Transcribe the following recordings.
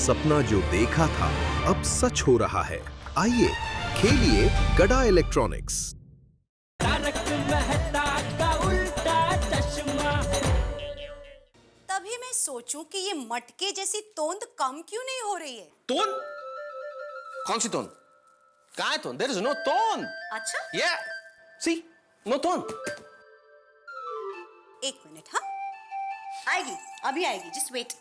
सपना जो देखा था अब सच हो रहा है। आइए खेलिए गड़ा इलेक्ट्रॉनिक्स। तारक मेहता का उल्टा चश्मा। तभी मैं सोचूं कि ये मटके जैसी तोंद कम क्यों नहीं हो रही है। तोन? कौन सी तोन? कहाँ है तोन? There is no tone. अच्छा, Yeah. See, no tone. एक मिनट। हाँ, आएगी, अभी आएगी, जस्ट वेट।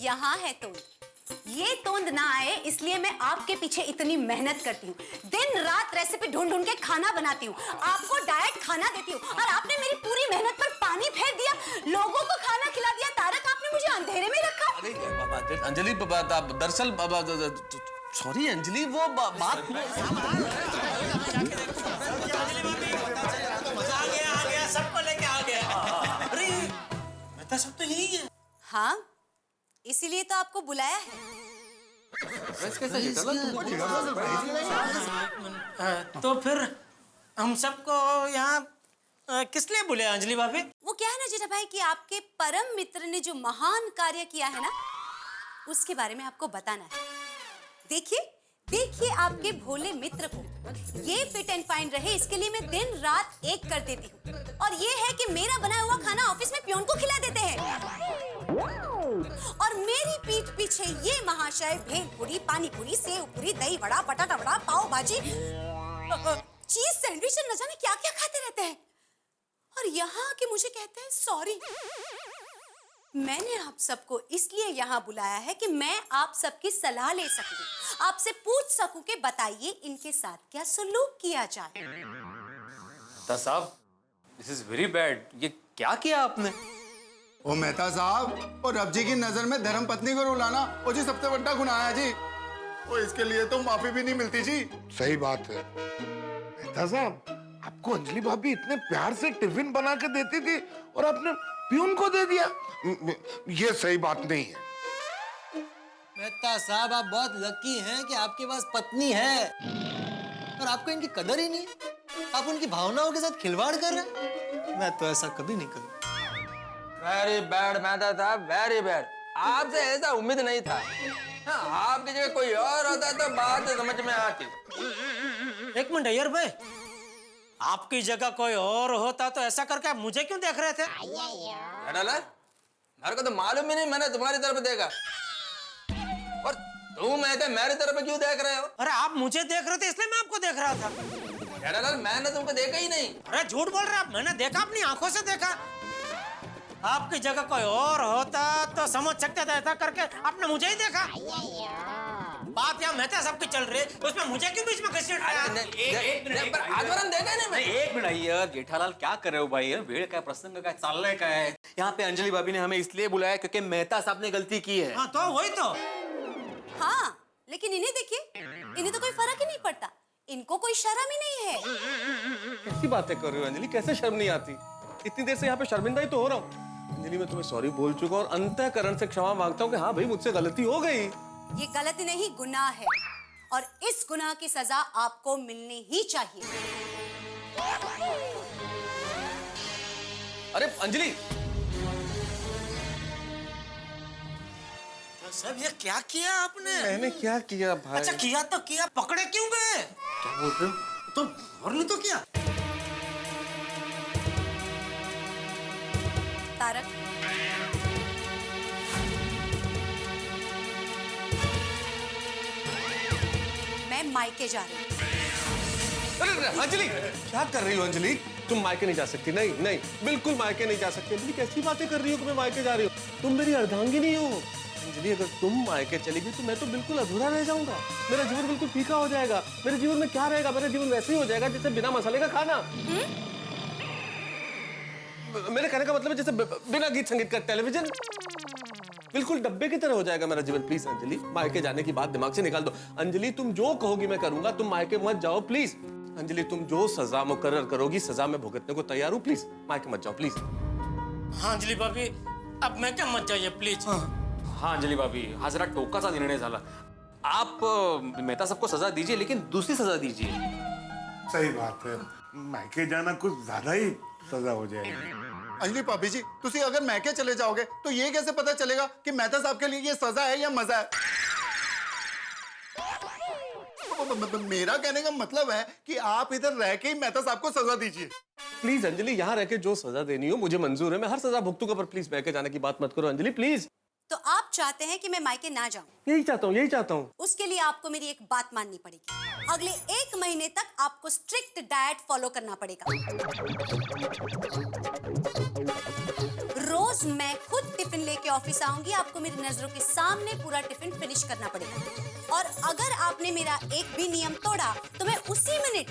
यहाँ है तोंद। ये तोंद ना आए इसलिए मैं आपके पीछे इतनी मेहनत करती हूँ, दिन रात रेसिपी ढूंढ ढूंढ के खाना बनाती हूँ, आपको डाइट खाना देती हूँ, और आपने मेरी पूरी मेहनत पर पानी फेर दिया, लोगों को खाना खिला दिया। तारक, आपने मुझे अंधेरे में रखा। अरे बाबा, अंजलि बाबा, दरअसल बाबा, सॉरी अंजलि, वो बात आ गया, सबको लेके आ गया। अरे मेहता सब तो यही है। हाँ, इसीलिए तो आपको बुलाया है। तो फिर हम सबको यहाँ किस लिए बुले अंजलि भाभी? वो क्या है ना जेठा भाई कि आपके परम मित्र ने जो महान कार्य किया है ना, उसके बारे में आपको बताना है। देखिए देखिए आपके भोले मित्र को ये फिट एंड फाइन रहे, इसके लिए मैं दिन रात एक कर देती हूँ। और ये है कि मेरा बनाया हुआ खाना ऑफिस में पियोन को खिला देते हैं, और मेरी पीठ पीछे ये महाशय भेलपुरी, पानी पूरी, सेव पूरी, दही वड़ा, बटाटा वड़ा, पाव भाजी, चीज सैंडविच, न जाने क्या क्या खाते रहते हैं। और यहाँ आके मुझे कहते हैं सॉरी। मैंने आप सबको इसलिए यहाँ बुलाया है कि मैं आप सबकी सलाह ले सकूं, आपसे पूछ सकूं कि बताइए इनके साथ क्या सलूक किया जाए। साहब, दिस इज वेरी बैड। ये क्या किया आपने? ओ मेहता साहब, और रब जी की नजर में धर्म पत्नी को रुलाना वो जी सबसे बड़ा गुनाह है जी। वो इसके लिए तो माफी भी नहीं मिलती जी। सही बात है मेहता साहब, आपको अंजलि भाभी इतने प्यार से टिफिन बना के देती थी और आपने प्यून को दे दिया। ये सही बात नहीं है। मेहता साहब, आप बहुत लकी हैं कि आपके पास पत्नी है और आपको इनकी कदर ही नहीं है। आप उनकी भावनाओं के साथ खिलवाड़ कर रहे हैं। मैं तो ऐसा कभी नहीं करूँ। वेरी बैड मेहता साहब, वेरी बैड। आपसे ऐसा उम्मीद नहीं था। हाँ, आपकी जगह कोई और होता तो बात समझ में आती। एक मिनट अय्यर भाई, आपकी जगह कोई और होता तो ऐसा करके आप मुझे क्यों देख रहे थे? मेरे को तो मालूम ही नहीं, मैंने तुम्हारी तरफ देखा। और तुम मेरी तरफ क्यों देख रहे हो? अरे आप मुझे देख रहे थे इसलिए मैं आपको देख रहा था। मैंने तुमको देखा ही नहीं। अरे झूठ बोल रहे आप, मैंने देखा, अपनी आंखों से देखा। आपकी जगह कोई और होता तो समझ सकते थे, ऐसा करके आपने मुझे ही देखा। बात यहाँ मेहता साहब की चल रही है, उसमें मुझे क्यों बीच में घसीट रहा है? एक मिनट यार, जेठालाल क्या कर रहे हो भाई? वेड़ का प्रसंग का चालने का है। यहाँ पे अंजलि भाभी ने हमें इसलिए बुलाया क्योंकि मेहता साहब ने गलती की है। हाँ तो वही तो। हाँ, लेकिन इन्हें देखिए, इन्हें तो कोई फर्क ही नहीं पड़ता, इनको कोई शर्म ही नहीं है। कैसी बातें कर रहे हो अंजलि? कैसे शर्म नहीं आती? इतनी देर से यहाँ पे शर्मिंदा ही तो हो रहा हूँ। अंजलि, मैं तुम्हें सॉरी बोल चुका और अंतःकरण से क्षमा मांगता हूँ कि हाँ भाई, मुझसे गलती हो गई। ये गलती नहीं, गुनाह है, और इस गुनाह की सजा आपको मिलनी ही चाहिए। अरे अंजलि, तो सब ये क्या किया आपने? मैंने क्या किया भाई? अच्छा किया तो किया, पकड़े क्यों गए? क्या बोल रहे हो? तो और नहीं तो क्या? तारक, मैं मायके जा रही हूँ। अरे अंजलि, क्या कर रही हो अंजलि? तुम मायके नहीं जा सकती। नहीं नहीं, बिल्कुल मायके नहीं जा सकती। अंजलि, कैसी बातें कर रही हो कि मैं मायके जा रही हूँ? तुम मेरी अर्धांगिनी हो अंजलि। अगर तुम मायके चली गई तो मैं तो बिल्कुल अधूरा रह जाऊंगा। मेरा जीवन बिल्कुल फीका हो जाएगा। मेरे जीवन में क्या रहेगा? मेरा जीवन वैसे ही हो जाएगा जैसे बिना मसाले का खाना। मेरे कहने का मतलब है जैसे बिना गीत संगीत का टेलीविजन। बिल्कुल डब्बे की तरह हो जाएगा मेरा जीवन। प्लीज अंजलि, मायके जाने की बात दिमाग से निकाल दो। अंजलि, तुम जो कहोगी मैं करूंगा। तुम मायके मत जाओ प्लीज। अंजलि, तुम जो सजा मुकर्रर करोगी, सजा में भुगतने को तैयार हूँ। प्लीज मायके मत जाओ प्लीज। हाँ अंजलि भाभी, अब मैं क्या मत जाइए प्लीज। हाँ अंजलि भाभी, हा जरा टोकाचा निर्णय झाला। आप मेहता सबको सजा दीजिए, लेकिन दूसरी सजा दीजिए। सही बात है, मायके जाना कुछ ज्यादा ही सजा हो जाएगी। अंजलि भाभी जी, तुसी अगर मैके चले जाओगे तो ये कैसे पता चलेगा कि मेहता साहब के लिए ये सजा है या मजा है? मेरा कहने का मतलब है कि आप इधर रह के ही मेहता साहब को सजा दीजिए। प्लीज अंजलि, यहाँ रह के जो सजा देनी हो मुझे मंजूर है, मैं हर सजा भुगतूंगा, पर प्लीज मैके जाने की बात मत करो अंजलि, प्लीज। तो आप चाहते हैं कि मैं मायके ना जाऊं? यही चाहता हूँ, यही चाहता हूँ। उसके लिए आपको मेरी एक बात माननी पड़ेगी। अगले 1 महीने तक आपको स्ट्रिक्ट डाइट फॉलो करना पड़ेगा। रोज मैं खुद टिफिन लेके ऑफिस आऊंगी, आपको मेरी नजरों के सामने पूरा टिफिन फिनिश करना पड़ेगा। और अगर आपने मेरा एक भी नियम तोड़ा तो मैं उसी मिनट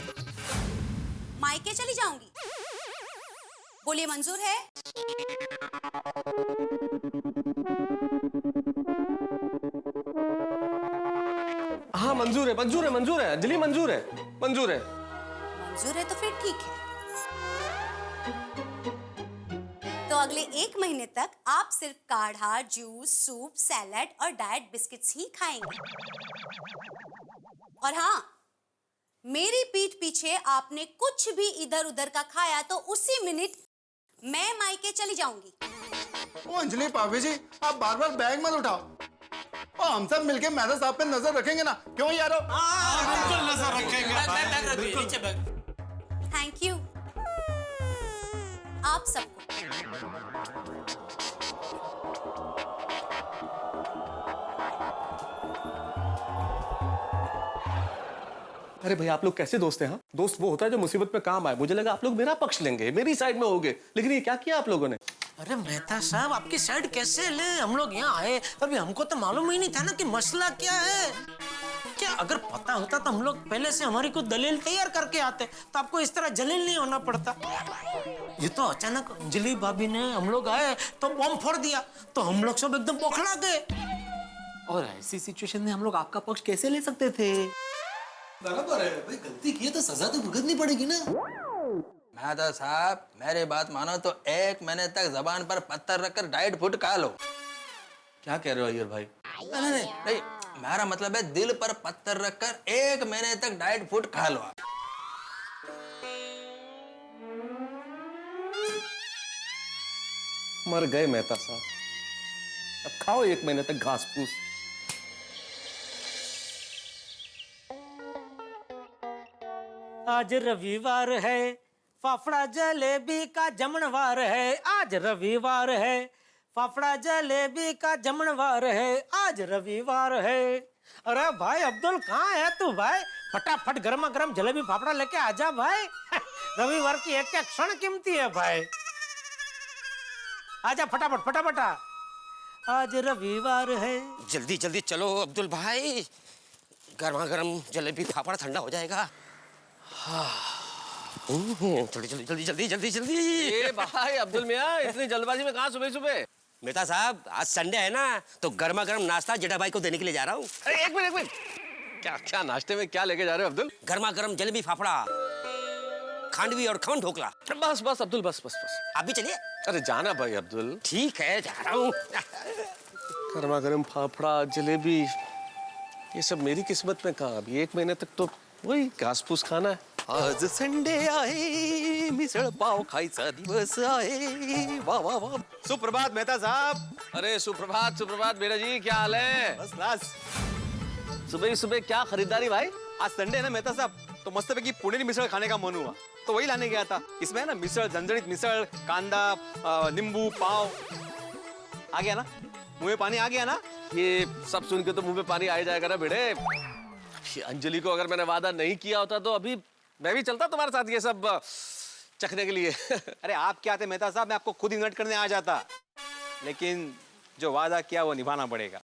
मायके चली जाऊंगी। बोलिए, मंजूर है? हाँ मंजूर है, मंजूर है, मंजूर है अंजलि, मंजूर है, मंजूर है। मंजूर है तो फिर ठीक है। तो अगले 1 महीने तक आप सिर्फ काढ़ा, जूस, सूप, सैलेड और डाइट बिस्किट्स ही खाएंगे। और हाँ, मेरी पीठ पीछे आपने कुछ भी इधर उधर का खाया तो उसी मिनट मैं मायके चली जाऊंगी। ओ अंजलि भाभी जी, आप बार बार बैग मत उठाओ। और हम सब मिलके मेहता साहब पे नजर रखेंगे ना, क्यों यारो? बिल्कुल नजर रखेंगे। बैग रख दीजिए नीचे बैग। थैंक यू आप सबको। अरे भाई, आप लोग कैसे दोस्त हैं? हाँ, दोस्त वो होता है जो मुसीबत में काम आए। मुझे लगा आप लोग मेरा पक्ष लेंगे, मेरी साइड में होगे, लेकिन ये क्या किया आप लोगों ने? अरे मेहता साहब, आपकी साइड कैसे ले? हम लोग यहाँ आए अभी, हमको तो मालूम ही नहीं था ना कि मसला क्या है। क्या अगर पता होता तो हम लोग पहले से हमारी कुछ दलील तैयार करके आते, तो आपको इस तरह जलील नहीं होना पड़ता। ये तो अचानक अंजलि भाभी ने, हम लोग आए तो बम फोड़ दिया, तो हम लोग सब एकदम बौखला गए। और ऐसी सिचुएशन में हम लोग आपका पक्ष कैसे ले सकते थे? बराबर है भाई, गलती की है तो सजा तो भुगतनी पड़ेगी ना। मेहता साहब, मेरी बात मानो तो 1 महीने तक जबान पर पत्थर रखकर डाइट फूड खा लो। क्या कह रहे हो अय्यर भाई? नहीं, मेरा मतलब है दिल पर पत्थर रखकर 1 महीने तक डाइट फूड खा लो। मर गए मेहता साहब, अब खाओ 1 महीने तक घास फूस। आज रविवार है, फाफड़ा जलेबी का जमणवार है। आज रविवार है, फाफड़ा जलेबी का जमणवार है। आज रविवार है। अरे भाई अब्दुल, कहाँ है तू भाई? फटाफट गर्मा गर्म जलेबी फाफड़ा लेके आजा भाई। रविवार की एक एक क्षण कीमती है भाई। आजा फटाफट फटाफट। आज रविवार है। जल्दी जल्दी चलो अब्दुल भाई, गर्मा गर्म जलेबी फाफड़ा ठंडा हो जाएगा। जल्दी जल्दी जल्दी जल्दी जल्दी जल्दी। ए भाई अब्दुल मियां, इतनी जल्दबाजी में कहाँ सुबह सुबह? मेहता साहब, आज संडे है ना, तो गर्मा गर्म नाश्ता जेठा भाई को देने के लिए जा रहा हूँ। अरे एक मिनट, क्या क्या नाश्ते में क्या लेके जा रहे हो अब्दुल? गर्मा गर्म जलेबी फाफड़ा, खांडवी और खमन ढोकला। बस बस अब्दुल, बस बस बस। आप भी चलिए। अरे जाना भाई अब्दुल। ठीक है, जा रहा हूँ। गर्मा गर्म फाफड़ा, जलेबी, ये सब मेरी किस्मत में कहाँ? अभी 1 महीने तक तो वही घास फूस खाना है। आज संडे आहे, मिसळ पाव खायचा दिवस आहे। वाह वाह वाह। सुप्रभात मेहता साहब। अरे सुप्रभात सुप्रभात बेटा जी, क्या हाल है? बस क्लास। सुबह ही सुबह क्या खरीदारी भाई? आज संडे है ना मेहता साहब, तो मस्तपैकी पुणेरी मिसळ खाने का मन हुआ, तो वही लाने गया था। इसमें है ना मिसळ, झणझणीत मिसळ, कांदा, नींबू, पाव। आ गया ना? मुंह में पानी आ गया ना? ये सब सुन के तो मुंह में पानी आ जाएगा ना बेटे। अंजलि को अगर मैंने वादा नहीं किया होता तो अभी मैं भी चलता तुम्हारे साथ ये सब चखने के लिए। अरे आप क्या थे मेहता साहब, मैं आपको खुद इन्वाइट करने आ जाता, लेकिन जो वादा किया वो निभाना पड़ेगा।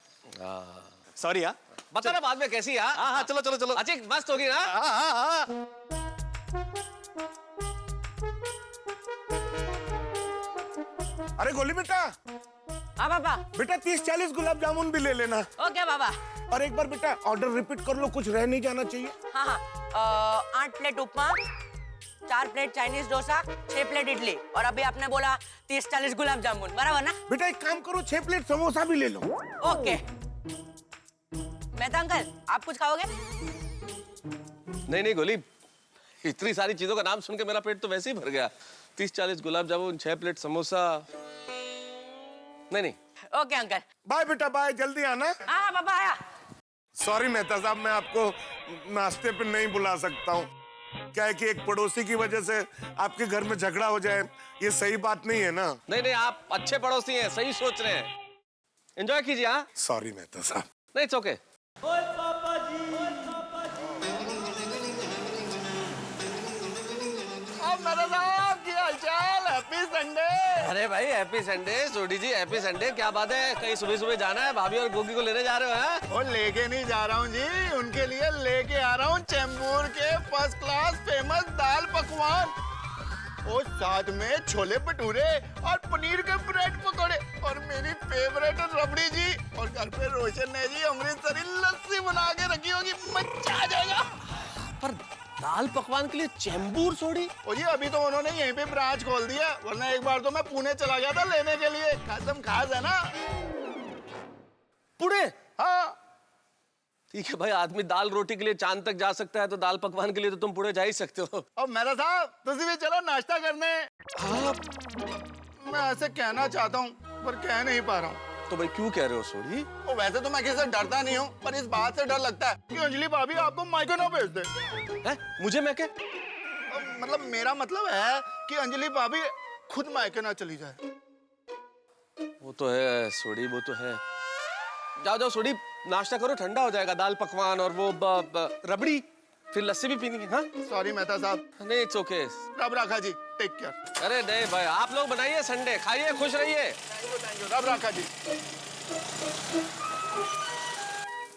सॉरी। हाँ, बताना बाद में कैसी? हाँ हाँ, चलो चलो चलो। अच्छी मस्त होगी ना? हाँ। अरे गोली बेटा। हाँ पापा। बेटा 30-40 गुलाब जामुन भी ले लेना। ओके पापा। और एक बार बेटा ऑर्डर रिपीट कर लो, कुछ रह नहीं जाना चाहिए। हाँ हाँ, 8 प्लेट उपमा, 4 plate Chinese dosa, 6 plate idli, और अभी आपने बोला 30-40 गुलाब जामुन, बराबर ना? बेटा एक काम करो, 6 प्लेट समोसा भी ले लो। ओके। मेहता अंकल, आप कुछ खाओगे? नहीं नहीं गोली, इतनी सारी चीजों का नाम सुन के मेरा पेट तो वैसे ही भर गया। 30-40 गुलाब जामुन, 6 प्लेट समोसा। नहीं, ओके अंकल। बाय बेटा बाय, जल्दी आना। हाँ पापा आया। सॉरी मेहता साहब, मैं आपको नाश्ते पे नहीं बुला सकता हूँ। क्या है कि एक पड़ोसी की वजह से आपके घर में झगड़ा हो जाए, ये सही बात नहीं है ना। नहीं, आप अच्छे पड़ोसी हैं, सही सोच रहे हैं। एंजॉय कीजिए। हाँ, सॉरी मेहता साहब। नहीं, इट्स ओके। मेरे साहब की हालचाल, हैप्पी संडे। अरे भाई हैप्पी संडे। सोडी जी हैप्पी संडे। क्या बात है, कहीं सुबह सुबह जाना है? भाभी और गोगी को लेने जा रहे हो? हैं? और लेके नहीं जा रहा हूँ जी, उनके लिए लेके आ रहा हूँ चेंबूर के फर्स्ट क्लास फेमस दाल पकवान और साथ में छोले भटूरे और पनीर के ब्रेड पकौड़े और मेरी फेवरेट रबड़ी जी। और घर पे रोशन ने जी अमृतसरी लस्सी बना के रखी होगी, मजा आ जाएगा। पर दाल पकवान के लिए चेंबूर सोडी? और जी अभी तो उन्होंने यहीं पे ब्रांच खोल दिया, वरना एक बार तो मैं पुणे चला गया था लेने के लिए। कसम खास है ना। पुणे? हाँ ठीक है भाई, आदमी दाल रोटी के लिए चांद तक जा सकता है तो दाल पकवान के लिए तो तुम पुणे जा ही सकते हो। और मेरा साहब तुझे भी चलो नाश्ता करने। हाँ, मैं ऐसे कहना चाहता हूँ पर कह नहीं पा रहा हूँ। तो भाई क्यों कह रहे हो सोडी? तो वैसे तो मैं किसी से डरता नहीं हूँ, पर इस बात से डर लगता है कि अंजलि भाभी आपको मायके ना भेज दे। हैं? मुझे मैं क्या? मतलब मेरा मतलब है कि अंजलि भाभी खुद मायके ना चली जाए। वो तो है सोडी, वो तो है। जाओ जाओ सोडी, नाश्ता करो, ठंडा हो जाएगा। दाल पकवान और वो रबड़ी, फिर लस्सी भी पीनी है। हाँ सॉरी मेहता साहब। नहीं, इट्स ओके। रब राखा जी, टेक केयर। अरे नहीं भाई, आप लोग बनाइए संडे, खाइए, खुश रहिए। थैंक यू रब राखा जी।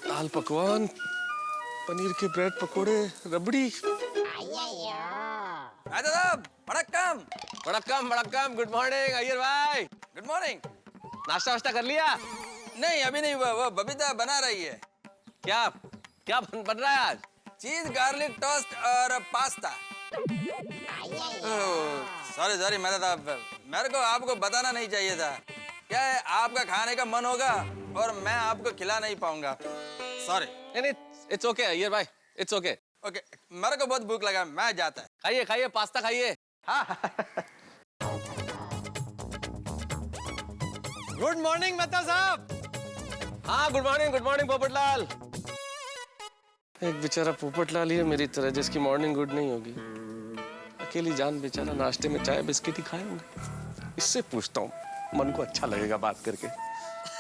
दाल पकवान, पनीर के ब्रेड पकोड़े, रबड़ी। मेहता साहब वड़क्कम। वड़क्कम। गुड मॉर्निंग अय्यर भाई। Good morning. नाश्ता वाश्ता कर लिया? नहीं अभी नहीं, वो बबीता बना रही है। क्या क्या बन रहा है आज? चीज गार्लिक टोस्ट और पास्ता। सॉरी मेहता साहब, मेरे को आपको बताना नहीं चाहिए था। क्या है, आपका खाने का मन होगा और मैं आपको खिला नहीं पाऊंगा। सॉरी। नहीं, इट्स ओके अय्यर भाई, इट्स ओके। ओके, मेरे को बहुत भूख लगा, मैं जाता है। खाइए, पास्ता खाइए। हाँ। गुड मॉर्निंग मेहता साहब। हाँ गुड मॉर्निंग पोपटलाल। एक बेचारा पोपटलाल ही है मेरी तरह जिसकी मॉर्निंग गुड नहीं होगी। अकेली जान बेचारा नाश्ते में चाय बिस्किट ही खाए होंगे। इससे पूछता हूँ, मन को अच्छा लगेगा बात करके।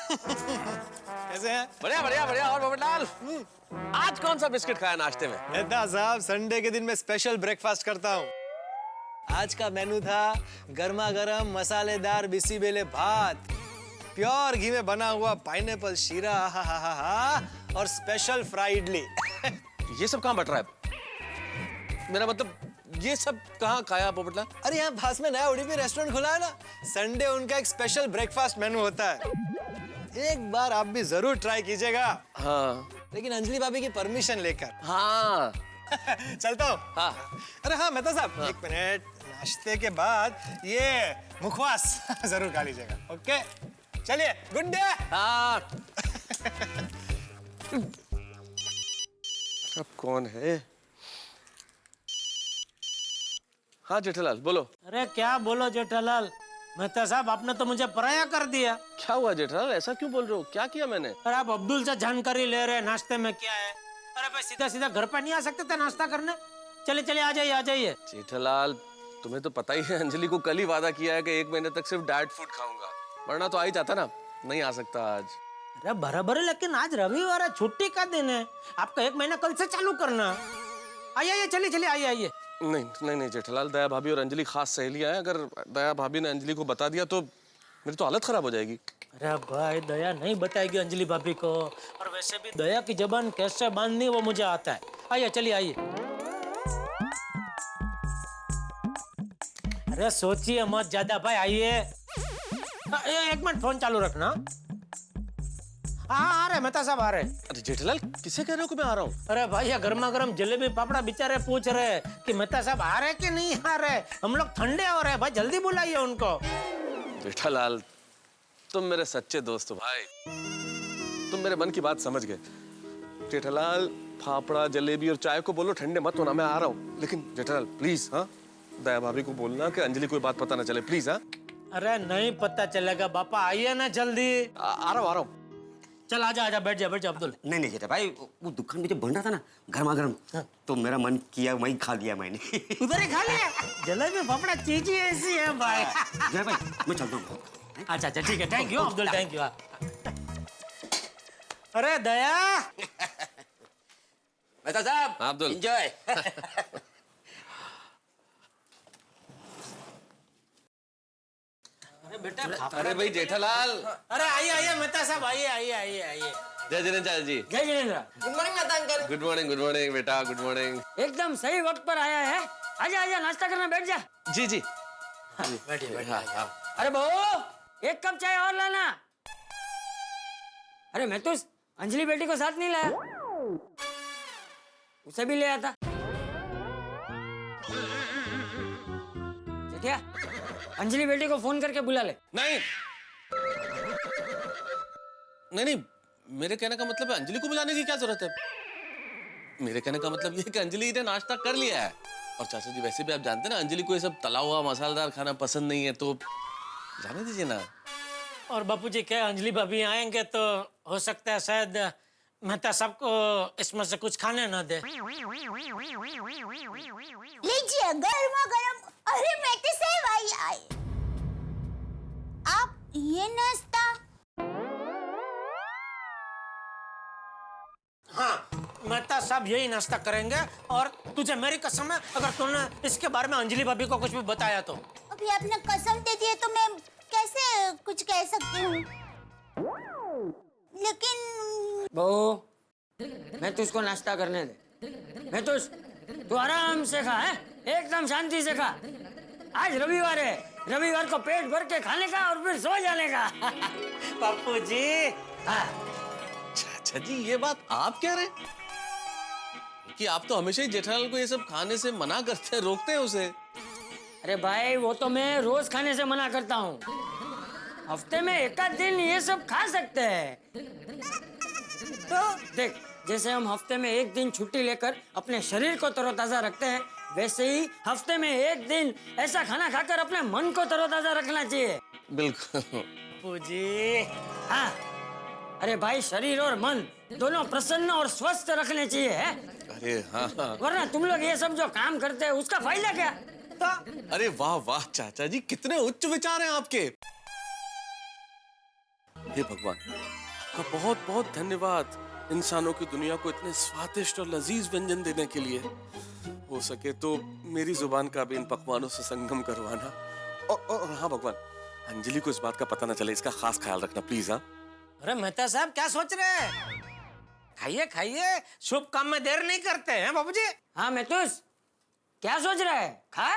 कैसे हैं? बढ़िया। और पोपटलाल, आज कौन सा बिस्किट खाया नाश्ते में? मेहता साहब संडे के दिन मैं स्पेशल ब्रेकफास्ट करता हूँ। आज का मेनू था गर्मा गर्म मसालेदार बिसीबेले भात, प्योर घी में बना हुआ पाइनएप्पल शीरा, और स्पेशल फ्राई इडली। ये सब कहाँ बट रहा है? मेरा मतलब ये सब कहाँ खाया पोपटलाल? अरे यहाँ पास में नया उडुपी रेस्टोरेंट खुला है ना, संडे उनका एक स्पेशल ब्रेकफास्ट मेनू होता है। एक बार आप भी जरूर ट्राई कीजिएगा। हाँ, लेकिन अंजलि भाभी की परमिशन लेकर। हाँ। चलता हूँ। हाँ। अरे हाँ मेहता साहब, एक मिनट, नाश्ते के बाद ये मुखवास जरूर खा लीजिएगा। ओके चलिए, गुड डे। हाँ। अब कौन है? हाँ जेठालाल बोलो। अरे क्या बोलो जेठालाल, मेहता साहब आपने तो मुझे पराया कर दिया। क्या हुआ जेठालाल, ऐसा क्यों बोल रहे हो? क्या किया मैंने? अरे आप अब्दुल से जानकारी ले रहे हैं नाश्ते में क्या है। अरे भाई सीधा घर पे नहीं आ सकते थे नाश्ता करने? चलिए आ जाइए। जेठालाल तुम्हें तो पता ही है, अंजलि को कल ही वादा किया है कि 1 महीने तक सिर्फ डाइट फूड खाऊंगा, वरना तो आ ही जाता ना। नहीं आ सकता आज। अरे बराबर है, लेकिन आज रविवार है, छुट्टी का दिन है। आपका 1 महीना कल से चालू करना। आइए चलिए आइए। नहीं जेठालाल, दया भाभी और अंजलि खास सहेलियां हैं। अगर दया भाभी ने अंजलि को बता दिया तो मेरी तो हालत खराब हो जाएगी। अरे भाई दया नहीं बताएगी अंजलि भाभी को, और वैसे भी दया की जबान कैसे बांधनी वो मुझे आता है। आइए चलिए आइए। अरे सोचिए मत ज्यादा भाई, आइए। 1 मिनट फोन चालू रखना। हाँ आ रहे मेहता साहब, आ रहे। अरे जेठालाल किसे कह रहे हो कि मैं आ रहा हूँ? अरे भाई ये गर्मा गर्म जलेबी पापड़ा बेचारे पूछ रहे कि मेहता साहब आ रहे कि नहीं आ रहे। हम लोग ठंडे हो रहे भाई, जल्दी बुलाइए उनको। जेठालाल तुम मेरे सच्चे दोस्त हो भाई, तुम मेरे मन की बात समझ गए। जेठालाल फाफड़ा जलेबी और चाय को बोलो ठंडे मत होना, मैं आ रहा हूँ। लेकिन जेठालाल प्लीज, हाँ दया भाभी को बोलना कि अंजलि कोई बात पता ना चले, प्लीज। हाँ, अरे नहीं पता चलेगा बापा, आइए ना जल्दी। आ रहा हूँ। चल आजा आजा, बैठ जा अब्दुल। नहीं नहीं जेठा भाई, वो दुकान में जो बन रहा था ना गर्मा गर्म, तो मेरा मन किया वही खा लिया मैंने। उधर ही खा लिया? जलेबी फाफड़ा चीज ही ऐसी है भाई। जेठा भाई मैं चलता हूँ। अच्छा अच्छा ठीक है, thank you Abdul, thank you. अरे दया। मेहता साहब, अब्दुल। एंजॉय। अरे बेटा, अरे भाई जेठालाल। अरे आइए आइए मेहता साहब, आइए आइए आइए आइए। जय जिनेन्द्र जी। जय Jinendra. Good morning Mehta uncle. Good morning बेटा, गुड मॉर्निंग। एकदम सही वक्त पर आया है। आजा आजा, नाश्ता करना, बैठ जा। जी जी। बैठिए बैठिए। अरे बहू, एक कप चाय और लाना। अरे मैं तो अंजलि बेटी को साथ नहीं लाया, उसे भी ले आता। क्या अंजलि बेटी को फोन करके बुला ले। नहीं नहीं नहीं, मेरे कहने का मतलब है अंजलि को बुलाने की क्या जरूरत है? मेरे कहने का मतलब ये है कि अंजलि ने नाश्ता कर लिया है। और चाचा जी वैसे भी आप जानते हैं ना, अंजलि को ये सब तला हुआ मसालेदार खाना पसंद नहीं है, तो जाने दीजिए ना। और बापूजी क्या अंजलि भाभी आएंगे तो हो सकता है शायद मेहता साहब को इसमें से कुछ खाने न दे। लीजिए गर्मा गर्म। अरे मेहता साहब आए, आप ये नाश्ता। हाँ, मेहता साहब यही नाश्ता करेंगे। और तुझे मेरी कसम है, अगर तूने इसके बारे में अंजलि भाभी को कुछ भी बताया तो। अभी आपने कसम दे दी है तो मैं कैसे कुछ कह सकती हूँ? लेकिन बहू, मैं तुझको नाश्ता करने दे। मैं तू आराम से खा, है एकदम शांति से खा। आज रविवार है, रविवार को पेट भर के खाने का और फिर सो जाने का। बापू जी। हाँ। चाचा जी ये बात आप कह रहे हैं कि आप तो हमेशा ही जेठालाल को ये सब खाने से मना करते हैं, रोकते हैं उसे? अरे भाई, वो तो मैं रोज खाने से मना करता हूँ, हफ्ते में एक आध दिन ये सब खा सकते हैं। तो देख, जैसे हम हफ्ते में एक दिन छुट्टी लेकर अपने शरीर को तरोताजा रखते हैं, वैसे ही हफ्ते में एक दिन ऐसा खाना खाकर अपने मन को तरोताजा रखना चाहिए। बिल्कुल बापूजी। हाँ, अरे भाई, शरीर और मन दोनों प्रसन्न और स्वस्थ रखने चाहिए, है? अरे हाँ हाँ। वरना तुम लोग ये सब जो काम करते हैं उसका फायदा क्या? तो अरे वाह वाह चाचा जी, कितने उच्च विचार हैं आपके। हे भगवान, आपका बहुत बहुत धन्यवाद इंसानों की दुनिया को इतने स्वादिष्ट और लजीज व्यंजन देने के लिए। हो सके तो मेरी जुबान का भी इन पकवानों से संगम करवाना। और हाँ भगवान, अंजलि को इस बात का पता ना चले, इसका खास ख्याल रखना प्लीज। हाँ। अरे मेहता साहब क्या सोच रहे हैं? खाइए खाइए, शुभ काम में देर नहीं करते हैं बाबूजी। हाँ मेहतूस, क्या सोच रहा है? खा।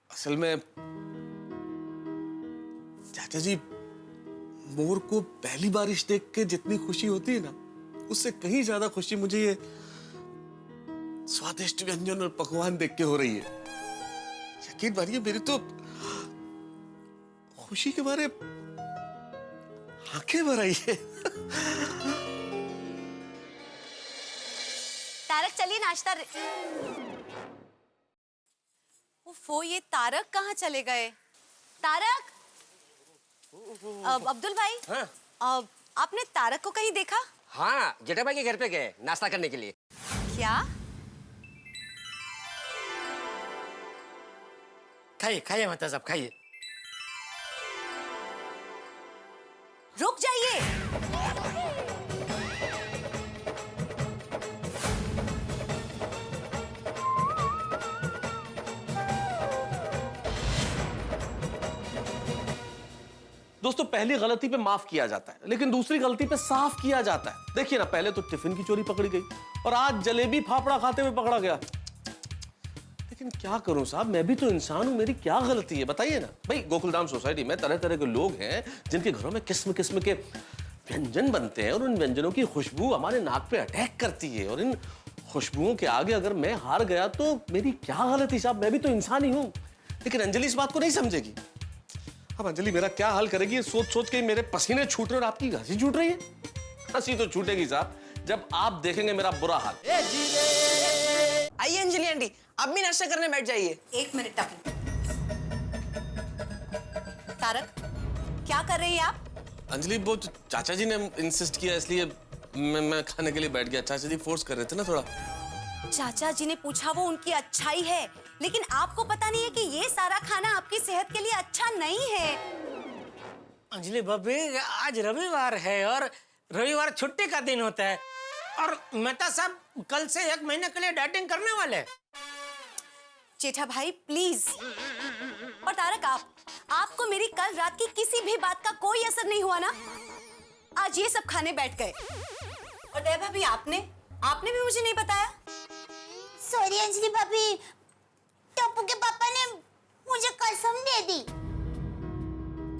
असल में चाचा जी, मोर को पहली बारिश देख के जितनी खुशी होती है ना, उससे कहीं ज्यादा खुशी मुझे ये स्वादिष्ट व्यंजन और पकवान देख के हो रही है। यकीन मानिए, मेरी तो खुशी के मारे आंखें भर आई है। तारक चलिए नाश्ता। ओफो, ये तारक कहाँ चले गए? तारक। अब्दुल भाई। हाँ? आपने तारक को कहीं देखा? हाँ, जेठा भाई के घर पे गए नाश्ता करने के लिए। क्या? खाइए खाइए मेहता साहब, खाइए। रुक जाइए। दोस्तों, पहली गलती पे माफ किया जाता है, लेकिन दूसरी गलती पे साफ किया जाता है। देखिए ना, पहले तो टिफिन की चोरी पकड़ी गई और आज जलेबी फाफड़ा खाते हुए पकड़ा गया। लेकिन क्या करूं साहब, मैं भी तो इंसान हूं, मेरी क्या गलती है बताइए ना। भाई, गोकुलधाम सोसाइटी में तरह तरह के लोग हैं जिनके घरों में किस्म किस्म के व्यंजन बनते हैं और उन व्यंजनों की खुशबू हमारे नाक पे अटैक करती है। और इन खुशबुओं के आगे अगर मैं हार गया तो मेरी क्या गलती साहब, मैं भी तो इंसान ही हूं। लेकिन अंजलि इस बात को नहीं समझेगी। अब अंजलि मेरा क्या हाल करेगी, ये सोच सोच के मेरे पसीने छूट रहे और आपकी हंसी छूट रही है। हंसी तो छूटेगी साहब जब आप देखेंगे मेरा बुरा हाल। आइए अंजलि आंटी, आप भी नाश्ता करने बैठ जाइए। एक मिनट टप्पू। तारक, क्या कर रही हैं आप? अंजलि, वो चाचा जी ने इंसिस्ट किया इसलिए मैं खाने के लिए बैठ गया। चाचा जी फोर्स कर रहे थे ना थोड़ा। चाचा जी ने पूछा वो उनकी अच्छाई है, लेकिन आपको पता नहीं है कि ये सारा खाना आपकी सेहत के लिए अच्छा नहीं है। अंजलि भाभी, आज रविवार है और रविवार छुट्टी का दिन होता है और मेहता साहब कल से 1 महीने के लिए डाइटिंग करने वाले हैं। जेठा भाई प्लीज। और तारक, आपको मेरी कल रात की किसी भी बात का कोई असर नहीं हुआ ना? आज ये सब खाने बैठ गए। और दया भाभी, आपने भी मुझे नहीं बताया। सॉरी अंजलि भाभी, टप्पू के पापा ने मुझे कसम दे दी।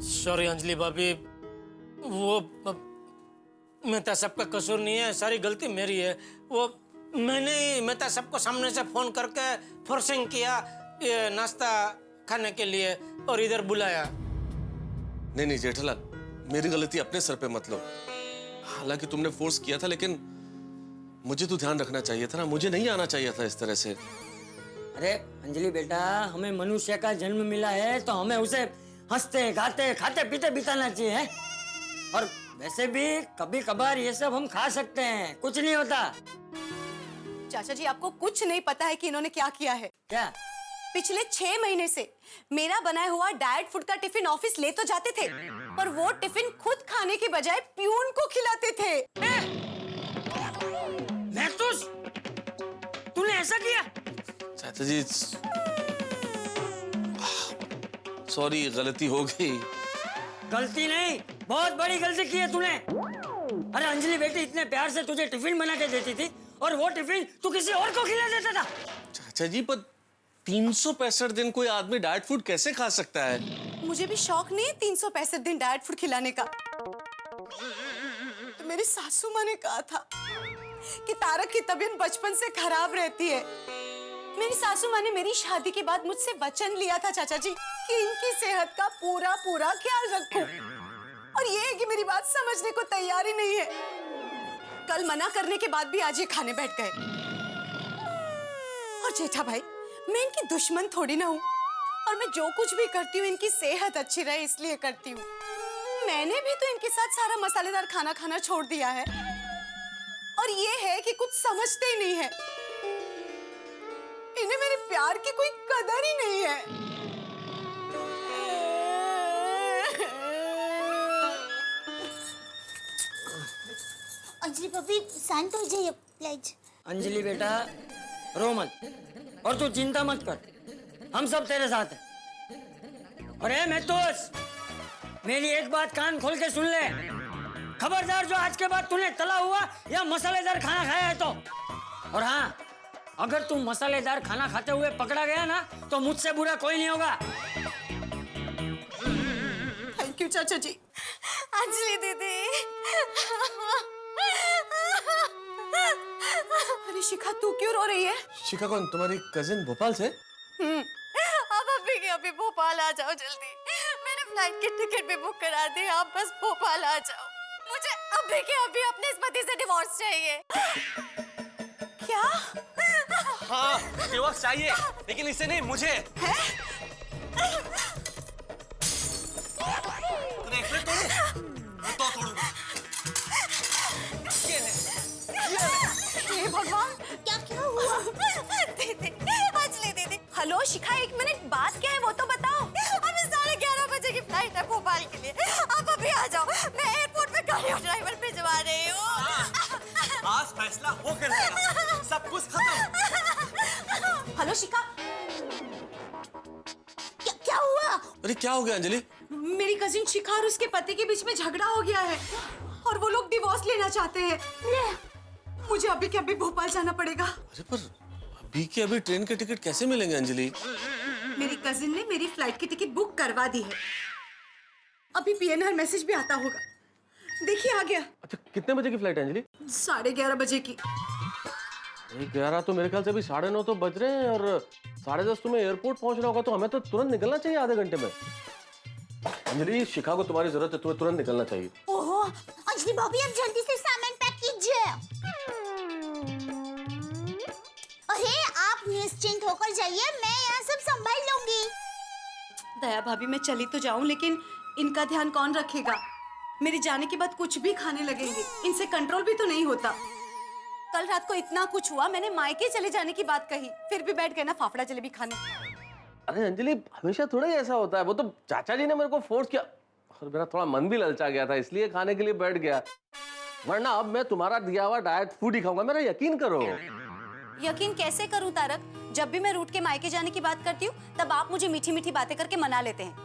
सॉरी अंजलि भाभी, वो मेहता साहब का कसूर नहीं है, सारी गलती मेरी है। वो मैंने मेहता साहब को सामने से फोन करके फोर्सिंग किया ये नाश्ता खाने के लिए और इधर बुलाया। नहीं जेठालाल, मेरी गलती अपने सर पे मत लो। हालांकि तुमने फोर्स किया था, लेकिन मुझे तो ध्यान रखना चाहिए था ना, मुझे नहीं आना चाहिए था इस तरह से। अरे अंजलि बेटा, हमें मनुष्य का जन्म मिला है तो हमें उसे हंसते गाते खाते पीते बिताना चाहिए है? और वैसे भी कभी कभार ये सब हम खा सकते हैं, कुछ नहीं होता। चाचा जी, आपको कुछ नहीं पता है कि इन्होंने क्या किया है। क्या? पिछले 6 महीने से मेरा बनाया हुआ डाइट फूड का टिफिन ऑफिस ले तो जाते थे, पर वो टिफिन खुद खाने के बजाय प्यून को खिलाते थे। मैथुस, तूने ऐसा किया? चाचा जी सॉरी, गलती हो गई। गलती नहीं, बहुत बड़ी गलती की है तूने। अरे अंजलि बेटी इतने प्यार से तुझे टिफिन बना के देती थी और वो टिफिन तू किसी और को खिला देता था। चाचा जी, पर 365 दिन कोई आदमी डाइट फूड कैसे खा सकता है? मुझे भी शौक नहीं है 365 दिन डाइट फूड खिलाने का। तो मेरी सासू माँ ने कहा था कि तारक की तबीयत बचपन से खराब रहती है। मेरी सासू माँ ने मेरी शादी के बाद मुझसे वचन लिया था चाचा जी कि इनकी सेहत का पूरा ख्याल रखूं। और ये है कि मेरी बात समझने को तैयार ही नहीं है। कल मना करने के बाद भी आज ये खाने बैठ गए। और जेठा भाई, मैं इनकी दुश्मन थोड़ी ना हूँ, और मैं जो कुछ भी करती हूँ इनकी सेहत अच्छी रहे इसलिए करती हूँ। मैंने भी तो इनके साथ सारा मसालेदार खाना खाना छोड़ दिया है, और ये है कि कुछ समझते ही नहीं है। इन्हें मेरे प्यार की कोई कदर ही नहीं है। अंजलि भाभी शांत हो जाइए प्लीज। अंजलि बेटा रो मत और तू चिंता मत कर, हम सब तेरे साथ हैं। और ए मैथुस, मेरी एक बात कान खोल के सुन ले। खबरदार जो आज के बाद तूने तला हुआ या मसालेदार खाना खाया है तो। और हाँ, अगर तू मसालेदार खाना खाते हुए पकड़ा गया ना तो मुझसे बुरा कोई नहीं होगा। थैंक यू चाचा जी। अंजलि दीदी। अरे शिखा, तू क्यों रो रही है? शिखा कौन? तुम्हारी कजिन भोपाल से? अब अभी के अभी भोपाल आ जाओ जल्दी। मैंने फ्लाइट की टिकट भी बुक करा दी, आप बस भोपाल आ जाओ। मुझे अभी के अभी अपने इस पति से डिवोर्स चाहिए। क्या? हाँ, डिवोर्स चाहिए, लेकिन इसे नहीं, मुझे। तो तोड़ूंगा। हे भगवान, क्या हुआ? दीदी, अंजलि दीदी। हेलो शिखा, 1 मिनट, बात क्या है वो तो बताओ। अभी 11:30 बजे की फ्लाइट है भोपाल के लिए, आप अभी आ जाओ। मैं एयरपोर्ट में गाड़ी और ड्राइवर भिजवा रही हूँ। आज फैसला हो कर रहेगा, सब कुछ खत्म। हेलो शिखा, क्या हुआ? अरे क्या हो गया अंजलि? मेरी कजिन शिखा और उसके पति के बीच में झगड़ा हो गया है और वो लोग डिवोर्स लेना चाहते हैं। मुझे अभी के अभी भोपाल जाना पड़ेगा। अरे पर अभी के अभी ट्रेन के टिकट कैसे मिलेंगे अंजलि? मेरी कजिन ने मेरी फ्लाइट की टिकट बुक करवा दी है। अभी पीएनआर मैसेज भी आता होगा, देखिए आ गया। अच्छा, कितने बजे की फ्लाइट है अंजलि? 11:30 बजे की। 11 तो मेरे ख्याल से अभी 9:30 तो बज रहे हैं, और 10:30 तुम्हें एयरपोर्ट पहुंचना होगा, तो हमें तो तुरंत निकलना चाहिए आधे घंटे में। अंजलि, शिखा को तुम्हारी जरूरत है, तुम्हें तुरंत निकलना चाहिए। ओहो, अंजलि भाभी अब जल्दी से सामान पैक कीजिए। अरे आपने निश्चिंत होकर जाइए, मैं यहाँ सब संभाल लूंगी। दया भाभी मैं चली तो जाऊं, लेकिन इनका ध्यान कौन रखेगा? मेरे जाने के बाद कुछ भी खाने लगेंगे, इनसे कंट्रोल भी तो नहीं होता। कल रात को इतना कुछ हुआ, मैंने मायके चले जाने की बात कही, फिर भी बैठ गए ना फाफड़ा जलेबी खाने। अरे अंजलि, हमेशा थोड़ा ही ऐसा होता है। वो तो चाचा जी ने मेरे को फोर्स किया और मेरा थोड़ा मन भी ललचा गया था, इसलिए खाने के लिए बैठ गया। वरना अब मैं तुम्हारा दिया हुआ डाइट फूड ही खाऊंगा, मेरा यकीन करो। यकीन कैसे करूं तारक? जब भी मैं रूट के मायके जाने की बात करती हूँ, तब आप मुझे मीठी मीठी बातें करके मना लेते हैं।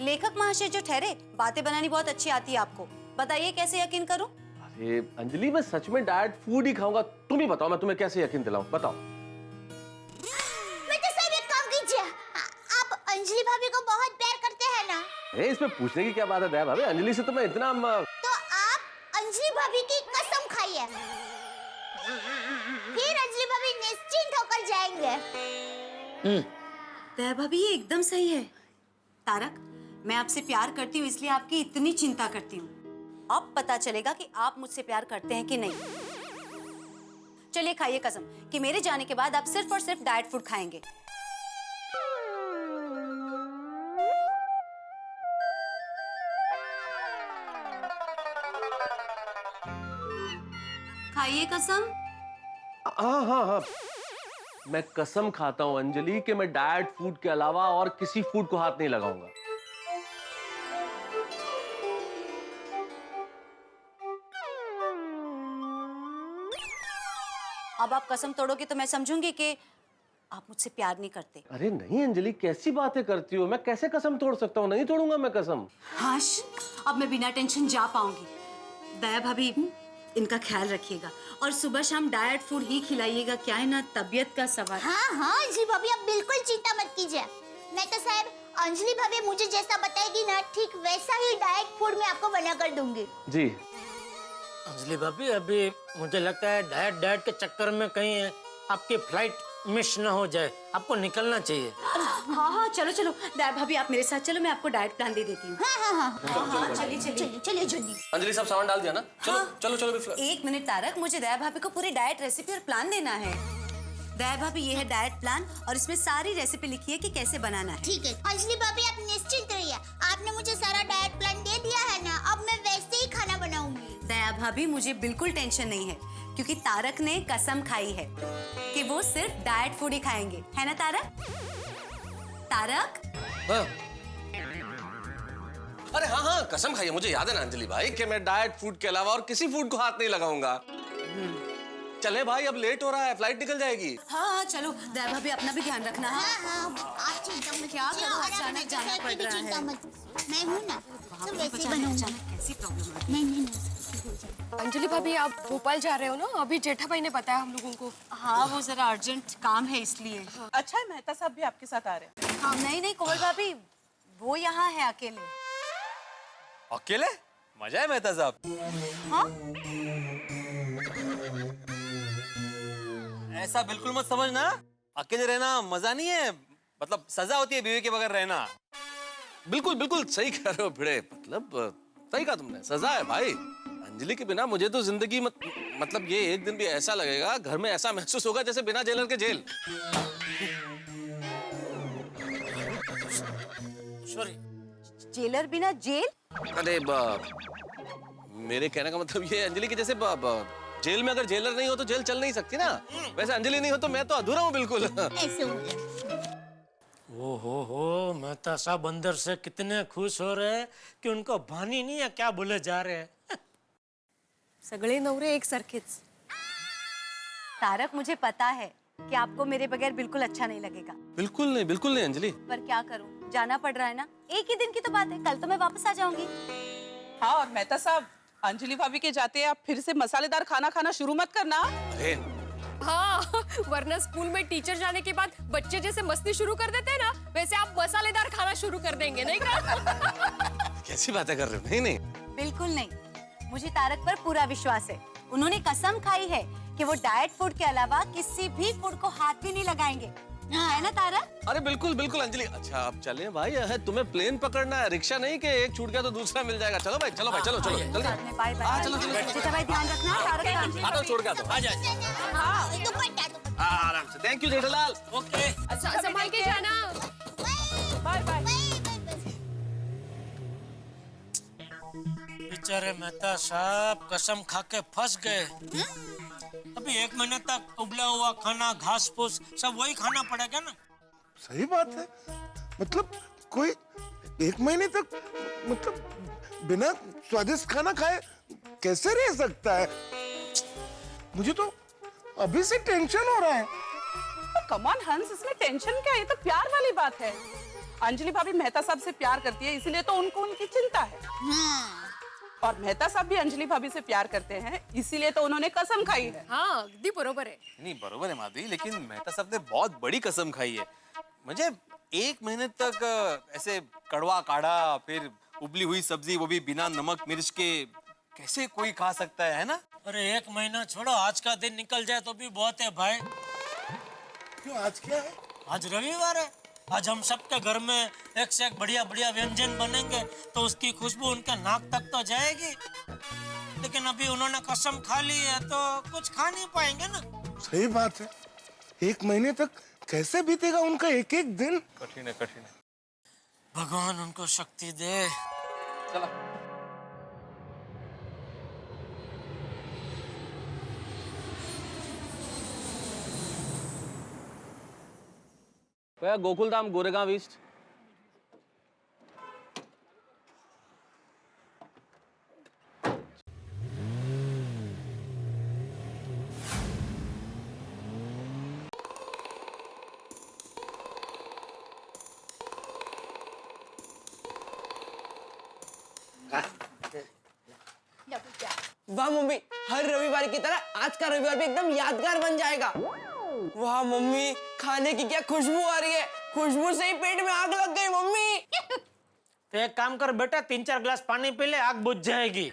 लेखक महाशय जो ठहरे, बातें बनानी बहुत अच्छी आती है आपको, बताइए कैसे यकीन करूं? अरे अंजलि, मैं सच में डाइट फूड ही खाऊंगा। तुम ही बताओ, मैं तुम्हें कैसे यकीन दिलाऊं, बताओ। मैं तो सब एक काम कीजिए, आप अंजलि भाभी को बहुत प्यार करते हैं ना? अरे इसमें पूछने की क्या बात है दया भाभी? अंजलि से तो मैं इतना तो आप अंजलि भाभी की कसम खाइए, फिर अंजलि भाभी निश्चिंत होकर जाएंगे। दया भाभी ये एकदम सही है। तारक, मैं आपसे प्यार करती हूँ, इसलिए आपकी इतनी चिंता करती हूँ। अब पता चलेगा कि आप मुझसे प्यार करते हैं कि नहीं। चलिए खाइए कसम कि मेरे जाने के बाद आप सिर्फ और सिर्फ डाइट फूड खाएंगे। खाइए कसम। हाँ, मैं कसम खाता हूँ अंजलि कि मैं डाइट फूड के अलावा और किसी फूड को हाथ नहीं लगाऊंगा। अब आप कसम तोड़ोगे तो मैं समझूंगी कि आप मुझसे प्यार नहीं करते। अरे नहीं अंजलि, कैसी बातें करती हो? मैं कैसे कसम तोड़ सकता हूँ? नहीं तोड़ूंगा मैं कसम। हाश, अब मैं बिना टेंशन जा पाऊंगी। दया भाभी, इनका ख्याल रखिएगा और सुबह शाम डाइट फूड ही खिलाइएगा। क्या है ना, तबीयत का सवाल। हाँ अंजलि भाभी, आप बिल्कुल चिंता मत कीजिए। मैं तो साहब अंजलि भाभी मुझे जैसा बताएगी ना, ठीक वैसा ही डाइट फूड मैं आपको बना कर दूंगी। जी अंजलि भाभी, अभी मुझे लगता है डाइट के चक्कर में कहीं आपकी फ्लाइट मिस ना हो जाए, आपको निकलना चाहिए। हाँ, चलो दया भाभी आप मेरे साथ चलो, मैं आपको डाइट प्लान दे देती हूँ। हाँ, चलिए जल्दी। अंजलि, सब सामान डाल दिया ना? चलो। एक मिनट तारक, मुझे दया भाभी को पूरी डाइट रेसिपी और प्लान देना है। दया भाभी, ये है डाइट प्लान और इसमें सारी रेसिपी लिखी है कि कैसे बनाना है। ठीक है अंजलि भाभी, आप निश्चिंत रहिए, आपने मुझे सारा डाइट प्लान दे दिया है ना, अब मैं वैसे ही खाना बनाऊंगी। दया भाभी, मुझे बिल्कुल टेंशन नहीं है, क्योंकि तारक ने कसम खाई है कि वो सिर्फ डाइट फूड ही खाएंगे, है ना तारक? तारक? हाँ। अरे हाँ, कसम खाई है, मुझे याद है ना अंजलि भाई कि मैं डाइट फूड के अलावा और किसी फूड को हाथ नहीं लगाऊंगा। चले भाई, अब लेट हो रहा है, फ्लाइट निकल जाएगी। हाँ, चलो दया भाभी, अपना भी ध्यान रखना। आप चिंता मत क्या करो, अचानक जाना पड़ रहा है। मैं हूँ ना, सब वैसे ही बनाऊंगा। कैसी प्रॉब्लम है? नहीं। अंजलि भाभी, आप भोपाल जा रहे हो ना? अभी जेठा भाई ने बताया हम लोगों को। हाँ, वो जरा अर्जेंट काम है इसलिए। अच्छा है, मेहता साहब भी आपके साथ आ रहे हैं। हाँ, नहीं कोमल भाभी, वो यहाँ है अकेले। अकेले? मजा है मेहता साहब। हाँ? ऐसा बिल्कुल मत समझना, अकेले रहना मजा नहीं है, मतलब सजा होती है बीवी के बगैर रहना। बिल्कुल सही कह रहे हो भिड़े, मतलब सही कहा तुमने, सजा है भाई। अंजलि के बिना मुझे तो जिंदगी मतलब ये एक दिन भी ऐसा लगेगा, घर में ऐसा महसूस होगा जैसे बिना जेलर के जेल। सॉरी, जेलर बिना जेल? अरे मेरे कहने का मतलब ये अंजलि के जैसे जेल में अगर जेलर नहीं हो तो जेल चल नहीं सकती ना, वैसे अंजलि नहीं हो तो मैं तो अधूरा हूँ बिल्कुल। ऐसे हो गया। ओहो, मेहता साहब अंदर से कितने खुश हो रहे हैं कि उनको भानी नहीं है क्या बोले जा रहे हैं। सगळे नवरे एक सरखेच। तारक, मुझे पता है कि आपको मेरे बगैर बिल्कुल अच्छा नहीं लगेगा। बिल्कुल नहीं अंजलि, पर क्या करूं, जाना पड़ रहा है ना। एक ही दिन की तो बात है, कल तो मैं वापस आ जाऊंगी। हाँ, और मेहता साहब, अंजलि भाभी के जाते आप फिर से मसालेदार खाना खाना शुरू मत करना। अरे हाँ, वरना स्कूल में टीचर जाने के बाद बच्चे जैसे मस्ती शुरू कर देते हैं ना, वैसे आप मसालेदार खाना शुरू कर देंगे, नहीं क्या? कैसी बातें कर रहे हो? नहीं बिल्कुल नहीं, मुझे तारक पर पूरा विश्वास है। उन्होंने कसम खाई है कि वो डाइट फूड के अलावा किसी भी फूड को हाथ भी नहीं लगाएंगे, है ना तारक? अरे बिल्कुल अंजलि। अच्छा आप चलें भाई, है तुम्हें प्लेन पकड़ना है, रिक्शा नहीं कि एक छूट गया तो दूसरा मिल जाएगा। चलो भाई, चलो जल्दी। Bye bye. चलो जेठा भाई ध्यान रखना। तारक छोड़ के आ जाओ। हाँ, दुपट्टा आराम से। Thank you Jethalal. ओके संभाल के जाना। Bye bye. बेचारे मेहता साहब कसम खा के फंस गए। अभी 1 महीने तक उबला हुआ खाना, घास फूस सब वही खाना पड़ेगा ना। सही बात है, मतलब कोई 1 महीने तक मतलब बिना स्वादिष्ट खाना खाए कैसे रह सकता है? मुझे तो अभी से टेंशन हो रहा है। कम ऑन हंस, इसमें टेंशन क्या है? ये तो प्यार वाली बात है। अंजलि भाभी मेहता साहब से प्यार करती है, इसीलिए तो उनको उनकी चिंता है। और मेहता साहब भी अंजलि भाभी से प्यार करते हैं, इसीलिए तो उन्होंने कसम खाई है। हाँ अगदी बरोबर है। नहीं बरोबर है माधवी, लेकिन मेहता साहब ने बहुत बड़ी कसम खाई है। मुझे 1 महीने तक ऐसे कड़वा काढ़ा, फिर उबली हुई सब्जी, वो भी बिना नमक मिर्च के, कैसे कोई खा सकता है ना? अरे 1 महीना छोड़ो, आज का दिन निकल जाए तो भी बहुत है भाई। क्यों, आज क्या है? आज रविवार है। आज हम सबके घर में एक से एक बढ़िया बढ़िया व्यंजन बनेंगे तो उसकी खुशबू उनके नाक तक तो जाएगी। लेकिन अभी उन्होंने कसम खा ली है तो कुछ खा नहीं पाएंगे ना। सही बात है, 1 महीने तक कैसे बीतेगा उनका एक एक दिन? कठिन है, कठिन है। भगवान उनको शक्ति दे। चला। भैया गोकुलधाम गोरेगांव ईस्ट। वाह मम्मी, हर रविवार की तरह आज का रविवार भी एकदम यादगार बन जाएगा। वाह मम्मी, खाने की क्या खुशबू आ रही है, खुशबू से ही पेट में आग लग गई मम्मी। तो एक काम कर बेटा, 3-4 गिलास पानी पी ले, आग बुझ जाएगी।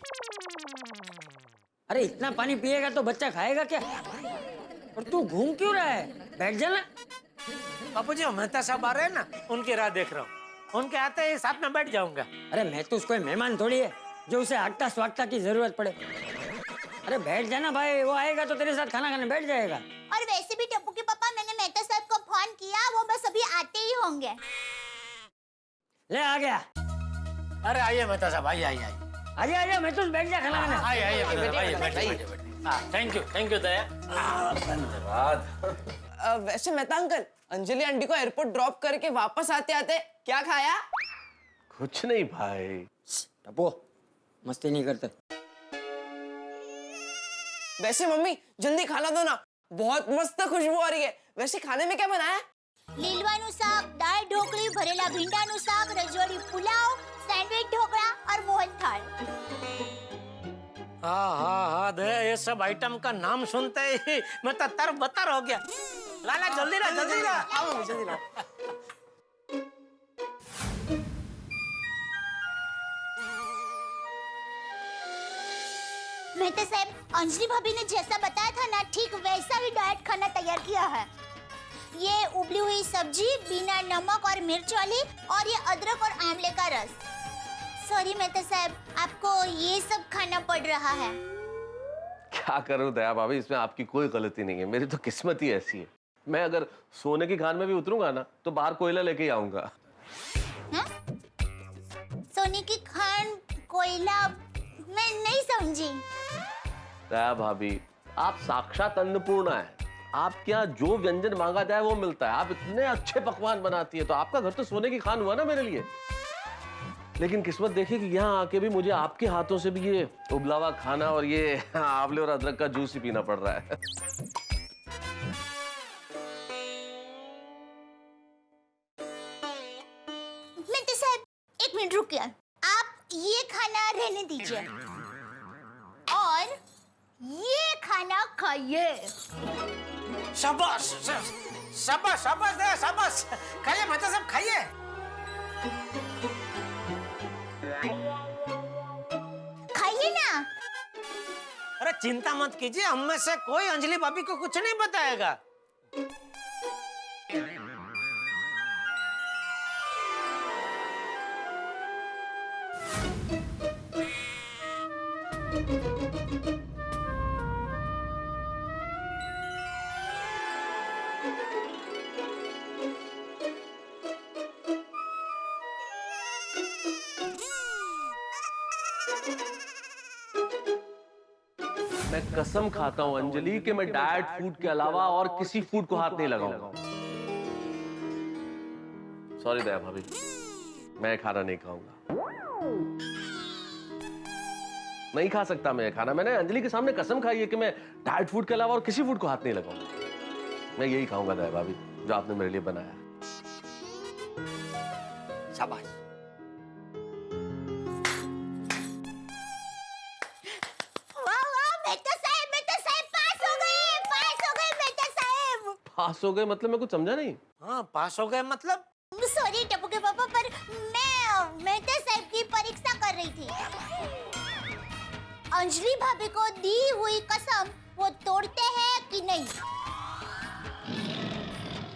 अरे इतना पानी पिएगा तो बच्चा खाएगा क्या? और तू घूम क्यों रहा है? बैठ जाना। बापू जी मेहता साहब आ रहे हैं ना, उनकी राह देख रहा हूँ। उनके आते ही साथ में बैठ जाऊंगा। अरे मैं तो उसको मेहमान थोड़ी है जो उसे आगता स्वागता की जरूरत पड़े। अरे बैठ जाना भाई, वो आएगा तो तेरे साथ खाना खाने बैठ जाएगा। और वैसे भी टप्पू के पापा, मैंने मेहता साहब को फोन किया, वो बस अभी आते ही होंगे। ले आ गया। अरे आइए मेहता साहब, आइए आइए आइए। आइए आइए, मैं तो बैठ जा खाना खाने। आइए आइए बैठिए। थैंक यू दया। धन्यवाद। वैसे मेहता अंकल, अंजलि आंटी को एयरपोर्ट ड्रॉप करके वापस आते आते क्या खाया? कुछ नहीं भाई। टप्पू मस्ती नहीं करते। वैसे मम्मी जल्दी खाना दो ना, बहुत मस्त खुशबू आ रही है। वैसे खाने में क्या बनाया? લીલવાનું શાક, દાળ ઢોકળી, ભરેલા ભીંડાનું શાક, રજવાડી પુલાવ, સેન્ડવિચ ઢોકળા और મોહનથાળ। हाँ दया, ये सब आइटम का नाम सुनते ही मैं तो तर-बतर हो गया। लाला जल्दी ला, जल्दी ला। आओ मम्मी जल्दी ला। मेहता साहब, अंजलि भाभी ने जैसा बताया था ना, ठीक वैसा ही डाइट खाना तैयार किया है। ये उबली हुई सब्जी बिना नमक और मिर्च वाली, और ये अदरक और आंवले का रस। सॉरी मेहता साहब, आपको ये सब खाना पड़ रहा है। क्या करूं दया भाभी, इसमें आपकी कोई गलती नहीं है, मेरी तो किस्मत ही ऐसी है। मैं अगर सोने की खान में भी उतरूंगा ना तो बाहर कोयला लेके ही आऊंगा। सोने की खान, कोयला, मैं नहीं समझी। दया भाभी, आप साक्षात अन्नपूर्णा है। आपके यहाँ जो व्यंजन मांगा जाए वो मिलता है। आप इतने अच्छे पकवान बनाती है, तो आपका घर तो सोने की खान हुआ ना मेरे लिए। लेकिन किस्मत देखिए कि यहाँ आके भी मुझे आपके हाथों से भी ये उबला हुआ खाना और ये आंवले और अदरक का जूस ही पीना पड़ रहा है। मिंटू साहब, 1 मिनट रुकिए। आप ये खाना रहने दीजिए और ये खाना खाइए। शाबाश शाबाश शाबाश दया, शाबाश। खाइए मेहता साहब, खाइए। खाइए ना। अरे चिंता मत कीजिए, हम में से कोई अंजलि भाभी को कुछ नहीं बताएगा। मैं कसम खाता हूं अंजलि कि मैं डाइट फूड के अलावा और किसी फूड को हाथ नहीं लगाऊंगा। सॉरी दया भाभी, मैं खाना नहीं खाऊंगा। नहीं खा सकता मैं खाना। मैंने अंजलि के सामने कसम खाई है कि मैं डाइट फूड के अलावा और किसी फूड को हाथ नहीं लगाऊंगा। मैं यही खाऊंगा दया भाभी जो आपने मेरे लिए बनाया। शाबाश। पास हो गए मतलब मैं कुछ समझा नहीं। हाँ, पास हो गए मतलब? सॉरी टप्पू के पापा, पर मैं मेहता साहब की परीक्षा कर रही थी। अंजलि भाभी को दी हुई कसम वो तोड़ते हैं कि नहीं,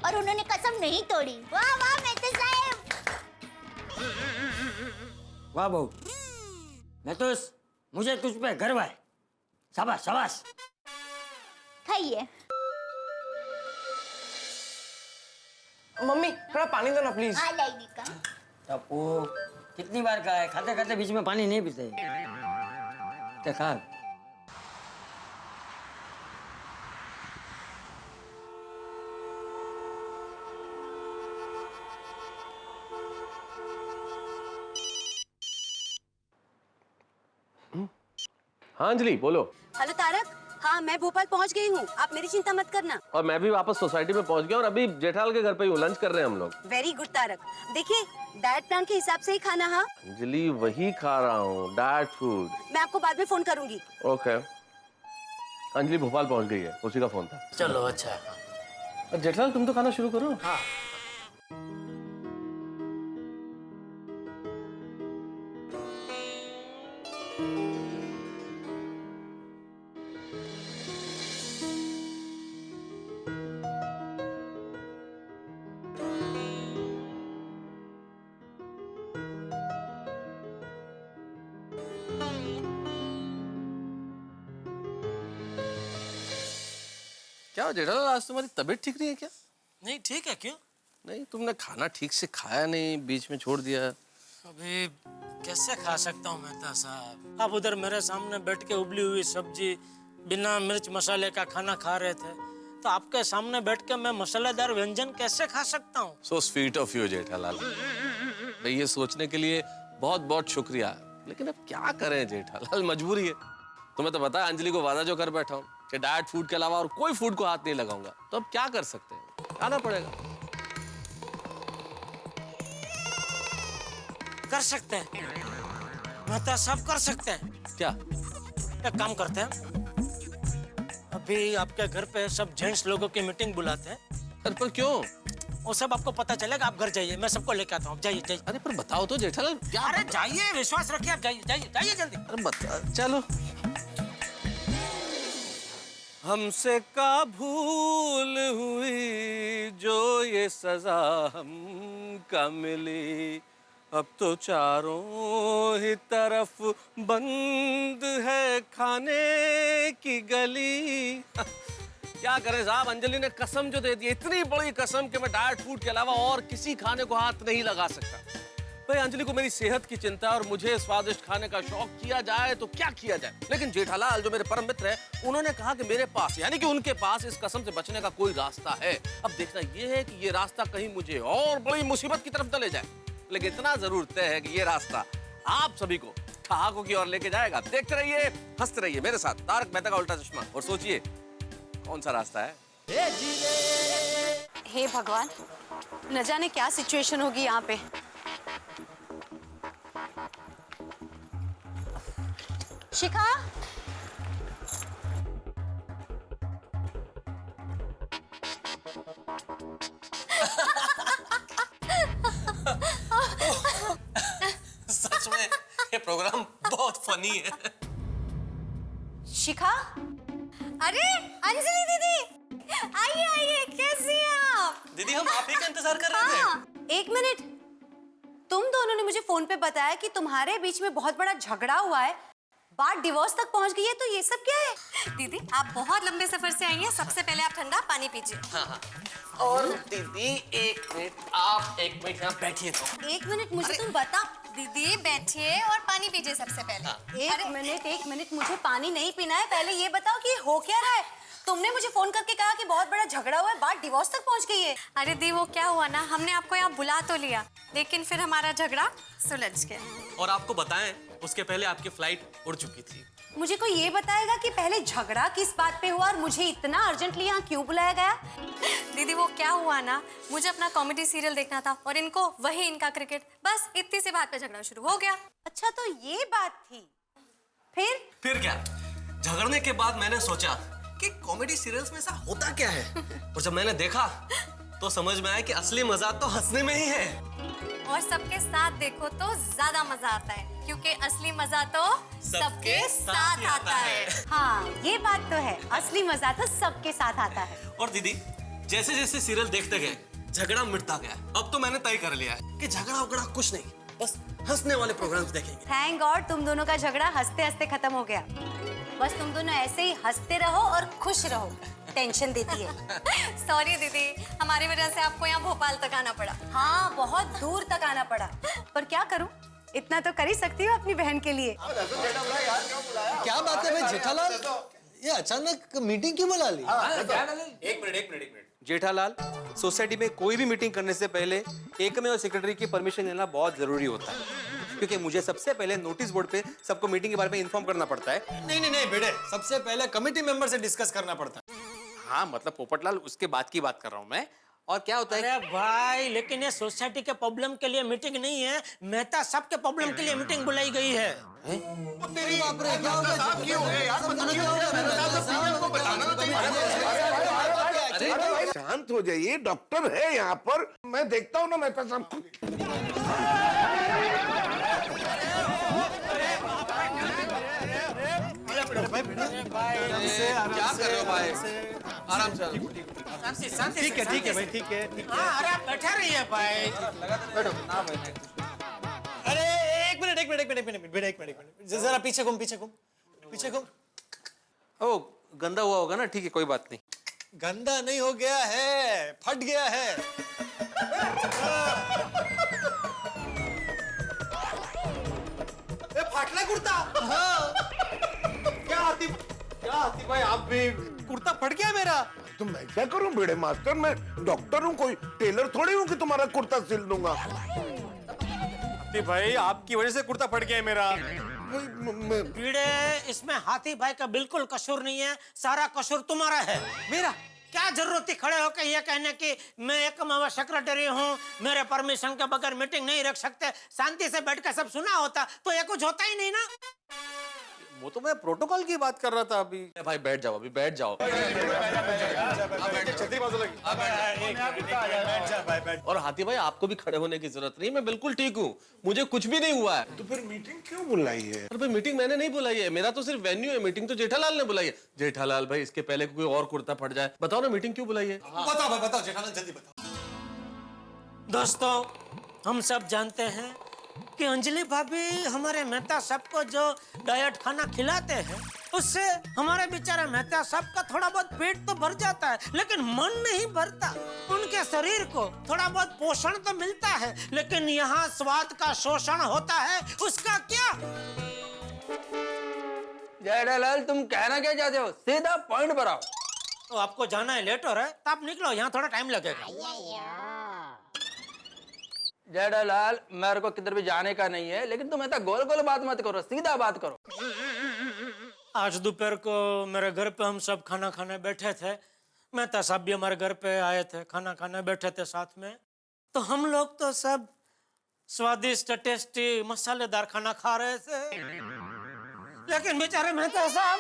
और उन्होंने कसम नहीं तोड़ी। वाह वाह मेहता साहब, वाह बहू, मैं तो मुझे तुझ पे गर्व है। शाबाश शाबाश। खाइए। मम्मी थोड़ा पानी दो ना प्लीज। हाँ लाइनी का। टप्पू कितनी बार कहा है, खाते खाते बीच में पानी नहीं पीते। देखा हाँ अंजलि बोलो। हेलो तारक, हाँ मैं भोपाल पहुंच गई हूँ, आप मेरी चिंता मत करना। और मैं भी वापस सोसाइटी में पहुंच गया और अभी जेठालाल के घर पे ही हूँ, लंच कर रहे हैं हम लोग। वेरी गुड तारक, देखिए डाइट प्लान के हिसाब से ही खाना। हाँ अंजलि वही खा रहा हूँ, डाइट फूड। मैं आपको बाद में फोन करूंगी। ओके। अंजलि भोपाल पहुंच गई है, उसी का फोन था। चलो अच्छा है। जेठालाल तुम तो खाना शुरू करो। हाँ। क्या जेठालाल, आज तुम्हारी तबीयत ठीक नहीं है क्या? नहीं ठीक है, क्यों? नहीं, तुमने खाना ठीक से खाया नहीं, बीच में छोड़ दिया। अभी कैसे खा सकता हूँ मेहता साहब? आप उधर मेरे सामने बैठ के उबली हुई सब्जी बिना मिर्च मसाले का खाना खा रहे थे, तो आपके सामने बैठ के मैं मसालेदार व्यंजन कैसे खा सकता हूँ? So sweet of you Jethalal. भाई ये सोचने के लिए बहुत बहुत शुक्रिया, लेकिन अब क्या करें जेठालाल, मजबूरी है। तुम्हें तो पता है अंजलि को वादा जो कर बैठा हूँ कि डाइट फूड के अलावा और कोई फूड को हाथ नहीं लगाऊंगा, तो अब क्या कर सकते हैं, आना पड़ेगा। कर सकते हैं मेहता साहब, कर सकते हैं। क्या? एक काम करते हैं, अभी आपके घर पे सब जेंट्स लोगों की मीटिंग बुलाते हैं। अरे पर क्यों? वो सब आपको पता चलेगा, आप घर जाइए, मैं सबको लेके आता हूँ। जाइए जाइए। अरे पर बताओ तो जेठालाल क्या? अरे जाइए, विश्वास रखिए, आप जाइए जाइए जाइए जल्दी। अरे बता, चलो। हमसे का भूल हुई जो ये सजा हमका मिली, अब तो चारों ही तरफ बंद है खाने की गली। क्या करें साहब, अंजलि ने कसम जो दे दी, इतनी बड़ी कसम कि मैं डाइट फूड के अलावा और किसी खाने को हाथ नहीं लगा सकता। भाई अंजलि को मेरी सेहत की चिंता और मुझे स्वादिष्ट खाने का शौक किया जाए तो क्या किया जाए, लेकिन जेठालाल जो मेरे परम मित्र हैं, उन्होंने कहा कि मेरे पास यानी कि उनके पास इस कसम से बचने का कोई रास्ता है। अब देखना ये है कि ये रास्ता कहीं मुझे और बड़ी मुसीबत की तरफ न ले जाए, लेकिन इतना जरूर तय है कि ये रास्ता आप सभी को ठहाकों की ओर लेके जाएगा। देखते रहिए, हंसते रहिए मेरे साथ तारक मेहता का उल्टा चश्मा, और सोचिए कौन सा रास्ता है। हे भगवान, न जाने क्या सिचुएशन होगी यहाँ पे। शिखा, सच में ये प्रोग्राम बहुत फनी है। शिखा, अरे अंजलि दीदी, आइए आइए, कैसी हैं आप? दीदी हम आप ही का इंतजार कर रहे थे। एक मिनट, तुम दोनों ने मुझे फोन पे बताया कि तुम्हारे बीच में बहुत बड़ा झगड़ा हुआ है, बात डिवोर्स तक पहुंच गई है, तो ये सब क्या है? दीदी आप बहुत लंबे सफर से आई हैं, सबसे पहले आप ठंडा पानी पीजिए। हाँ हाँ। और दीदी 1 मिनट, आप 1 मिनट यहाँ बैठिए तो। 1 मिनट मुझे तुम बता। दीदी बैठिए और पानी पीजिए सबसे पहले। एक मिनट मुझे पानी नहीं पीना है। पहले ये बताओ कि हो क्या रहा है। तुमने मुझे फोन करके कहा कि बहुत बड़ा झगड़ा हुआ है, बात डिवोर्स तक पहुंच गई है। अरे दी वो क्या हुआ ना, हमने आपको यहाँ बुला तो लिया लेकिन फिर हमारा झगड़ा सुलझ गया। और आपको बताएं, उसके पहले आपकी फ्लाइट उड़ चुकी थी। मुझे कोई ये बताएगा कि पहले झगड़ा किस बात पे हुआ और मुझे इतना अर्जेंटली यहाँ क्यों बुलाया गया? दीदी वो क्या हुआ ना, मुझे अपना कॉमेडी सीरियल देखना था और इनको वही इनका क्रिकेट, बस इतनी सी बात पे झगड़ा शुरू हो गया। अच्छा तो ये बात थी। फिर क्या, झगड़ने के बाद मैंने सोचा कि कॉमेडी सीरियल्स में ऐसा होता क्या है, और जब मैंने देखा तो समझ में आया कि असली मजा तो हंसने में ही है। और सबके साथ देखो तो ज्यादा मजा आता है, क्योंकि असली मजा तो सबके साथ आता है। हाँ ये बात तो है, असली मजा तो सबके साथ आता है। और दीदी जैसे जैसे सीरियल देखते गए झगड़ा मिटता गया। अब तो मैंने तय कर लिया है कि झगड़ा उगड़ा कुछ नहीं, बस हंसने वाले प्रोग्राम्स देखेंगे। थैंक गॉड तुम दोनों का झगड़ा हंसते हंसते खत्म हो गया। बस तुम दोनों ऐसे ही हंसते रहो और खुश रहो। टेंशन देती है। सॉरी दीदी, हमारी वजह से आपको यहाँ भोपाल तक आना पड़ा। हाँ बहुत दूर तक आना पड़ा, पर क्या करूं, इतना तो कर ही सकती हूँ अपनी बहन के लिए। क्या बात है भाई जेठालाल, ये अचानक मीटिंग क्यों बुला ली? एक मिनट जेठालाल, सोसाइटी में कोई भी मीटिंग करने से पहले एकमे और सेक्रेटरी की परमिशन लेना बहुत जरूरी होता है, क्योंकि मुझे सबसे पहले नोटिस बोर्ड पे सबको मीटिंग के बारे में इन्फॉर्म करना पड़ता है। नहीं बेटे, सबसे पहले कमेटी मेंबर से डिस्कस करना पड़ता है। हाँ मतलब पोपटलाल, उसके बाद की बात कर रहा हूँ मैं। और क्या होता है? अरे भाई, लेकिन ये सोसाइटी के प्रॉब्लम के लिए मीटिंग नहीं है, मेहता साहब के प्रॉब्लम के लिए मीटिंग बुलाई गई है। तेरी बाप रे, क्या हो गया? साहब क्यों हो गए यार? अरे शांत हो जाइए, डॉक्टर है यहाँ पर, मैं देखता हूँ ना मेहता साहब को। क्या कर रहे हो भाई? आराम से। शांति ठीक है भाई, ठीक है। हाँ, अरे आप बैठा रहिए भाई। बैठो ना भाई। अरे एक मिनट, जरा पीछे घूम। ओ गंदा हुआ होगा ना, ठीक है कोई बात नहीं। गंदा नहीं हो गया है, फट गया है। फाटला कुर्ता। हाँ। क्या हाथी भाई, आप भी कुर्ता फट गया मेरा। तो मैं क्या करूं बेड़े मास्टर, मैं डॉक्टर हूँ, कोई टेलर थोड़ी हूँ कि तुम्हारा कुर्ता सिल दूंगा। भाई आपकी वजह से कुर्ता फट गया है मेरा। पीड़े, इसमें हाथी भाई का बिल्कुल कसूर नहीं है, सारा कसूर तुम्हारा है। मेरा क्या जरूरत थी खड़े होकर ये कहने की मैं एकमावा सेक्रेटरी हूँ, मेरे परमिशन के बगैर मीटिंग नहीं रख सकते। शांति से बैठकर सब सुना होता तो ये कुछ होता ही नहीं ना। वो तो मैं प्रोटोकॉल की बात कर रहा था अभी। भाई बैठ जाओ, अभी बैठ जाओ। छतरी बाजू लगी। और हाथी भाई आपको भी खड़े होने की जरूरत नहीं, मैं बिल्कुल ठीक हूँ, मुझे कुछ भी नहीं हुआ है। तो फिर मीटिंग क्यों बुलाई है? अरे भाई मीटिंग मैंने नहीं बुलाई है, मेरा तो सिर्फ वेन्यू है, मीटिंग तो जेठालाल ने बुलाई है। जेठालाल भाई, इसके पहले कोई और कुर्ता फट जाए, बताओ ना मीटिंग क्यों बुलाई है? बताओ जेठालाल, जल्दी बताओ। दोस्तों, हम सब जानते हैं कि अंजलि भाभी हमारे मेहता साहब को जो डाइट खाना खिलाते हैं उससे हमारे बेचारे मेहता साहब का थोड़ा बहुत पेट तो भर जाता है, लेकिन मन नहीं भरता। उनके शरीर को थोड़ा बहुत पोषण तो मिलता है, लेकिन यहाँ स्वाद का शोषण होता है, उसका क्या? जेठालाल, तुम कहना क्या चाहते हो? सीधा पॉइंट पर आओ। तो आपको जाना है, लेट हो रहा है, तो आप निकलो, यहाँ थोड़ा टाइम लगेगा। जेठालाल, मेरे को किधर भी जाने का नहीं है, लेकिन तुम ऐसा गोल गोल बात मत करो, सीधा बात करो। आज दोपहर को मेरे घर पे हम सब खाना खाने बैठे थे, मेहता साहब भी हमारे घर पे आए थे, खाना खाने बैठे थे साथ में। तो हम लोग तो सब स्वादिष्ट टेस्टी मसालेदार खाना खा रहे थे, लेकिन बेचारे मेहता साहब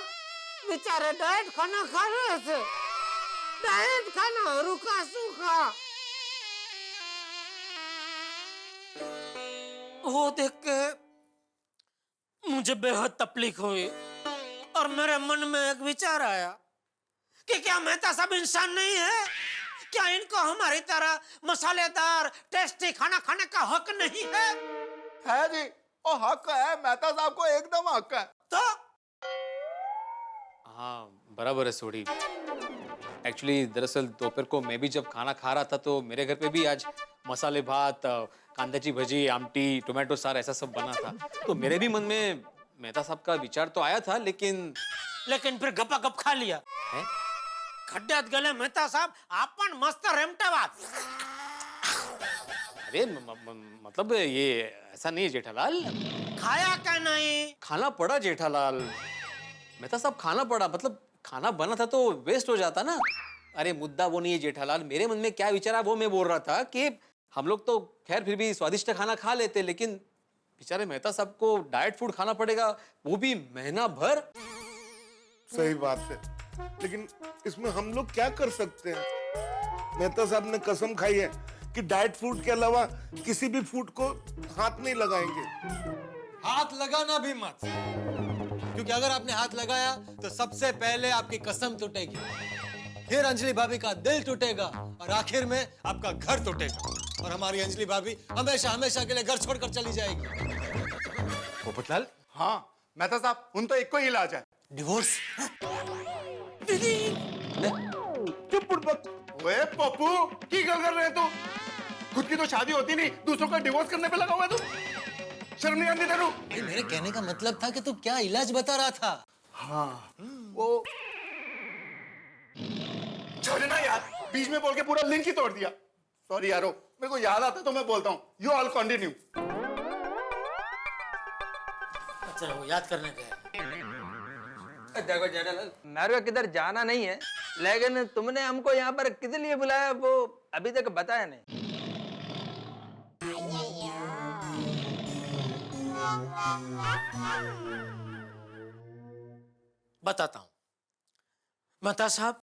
बेचारे डाइट खाना खा रहे थे। डाइट खाना, रूखा सूखा। वो देख के मुझे बेहद तकलीफ हुई और मेरे मन में एक विचार आया कि क्या मेहता साहब इंसान नहीं है? क्या इनको हमारी तरह मसालेदार टेस्टी खाना खाने का हक नहीं है? है जी, ओ हक है, मेहता साहब को एकदम हक है। तो हाँ बराबर है सोडी। एक्चुअली दरअसल दोपहर को मैं भी जब खाना खा रहा था तो मेरे घर पे भी आज मसाले भात, कांदे की भजी, आमटी, टोमेटो सार ऐसा सब बना था। तो मेरे भी मन में मेहता साहब का विचार तो आया था, लेकिन फिर गपा गप खा लिया है? खड्ड्यात गेले मेहता साहब, आपण मस्त रेमटावात। अरे मतलब ये ऐसा नहीं है जेठालाल। खाया क्या नहीं? खाना पड़ा जेठालाल, मेहता साहब खाना पड़ा, मतलब खाना बना था तो वेस्ट हो जाता ना। अरे मुद्दा वो नहीं है जेठालाल, मेरे मन में क्या विचार है वो मैं बोल रहा था कि हम लोग तो खैर फिर भी स्वादिष्ट खाना खा लेते, लेकिन बेचारे मेहता साहब को डाइट फूड खाना पड़ेगा, वो भी महीना भर। सही बात है, लेकिन इसमें हम लोग क्या कर सकते हैं? मेहता साहब ने कसम खाई है कि डाइट फूड के अलावा किसी भी फूड को हाथ नहीं लगाएंगे। हाथ लगाना भी मत, क्योंकि अगर आपने हाथ लगाया तो सबसे पहले आपकी कसम टूटेगी, फिर अंजलि भाभी का दिल टूटेगा और आखिर में आपका घर टूटेगा और हमारी अंजलि भाभी हमेशा हमेशा के लिए घर छोड़कर चली जाएगी। पोपटलाल, हाँ मेहता साहब, उन तो एक को ही इलाज है, डिवोर्स। चुप बुड़बक। ओए पप्पू, की गल कर रहे हैं तू? खुद की तो शादी होती नहीं, दूसरों का डिवोर्स करने पे लगा हुआ है तू। शर्म नहीं आती तेरे? मेरे कहने का मतलब था कि तू क्या इलाज बता रहा था। हाँ वो छोड़ना यार, बीच में बोल के पूरा लिंक ही तोड़ दिया। सॉरी यारो, मेरे को याद आता तो मैं बोलता हूँ। You all continue. अच्छा वो याद करने के देखो जेठालाल, मेरे को किधर जाना नहीं है, लेकिन तुमने हमको यहाँ पर किस लिए बुलाया वो अभी तक बताया नहीं। बताता हूँ मेहता साहब,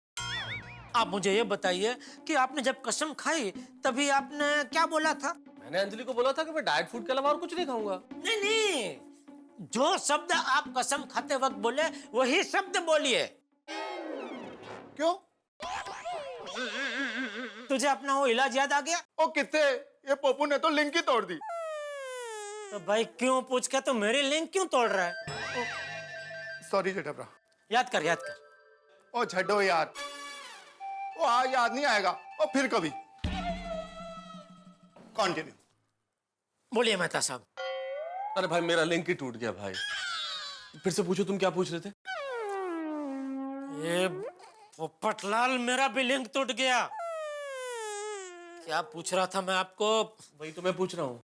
आप मुझे ये बताइए कि आपने जब कसम खाई तभी आपने क्या बोला था? मैंने अंजलि को बोला था कि मैं डाइट फूड के अलावा और कुछ नहीं खाऊंगा। नहीं, जो शब्द आप कसम खाते वक्त बोले वही शब्द बोलिए। क्यों? तुझे अपना वो इलाज याद आ गया? ओ कितने, ये पप्पू ने तो लिंक ही तोड़ दी। तो भाई क्यों पूछ के तो मेरी लिंक क्यों तोड़ रहा है? सॉरी जेठा, याद कर याद कर। ओ छड्डो यार, वो आज याद नहीं आएगा, और फिर कभी। कंटिन्यू। बोलिए मेहता साहब। अरे भाई मेरा लिंक ही टूट गया भाई। फिर से पूछो, तुम क्या पूछ रहे थे? ये पोपटलाल, मेरा भी लिंक टूट गया। क्या पूछ रहा था मैं आपको? वही तो मैं पूछ रहा हूँ।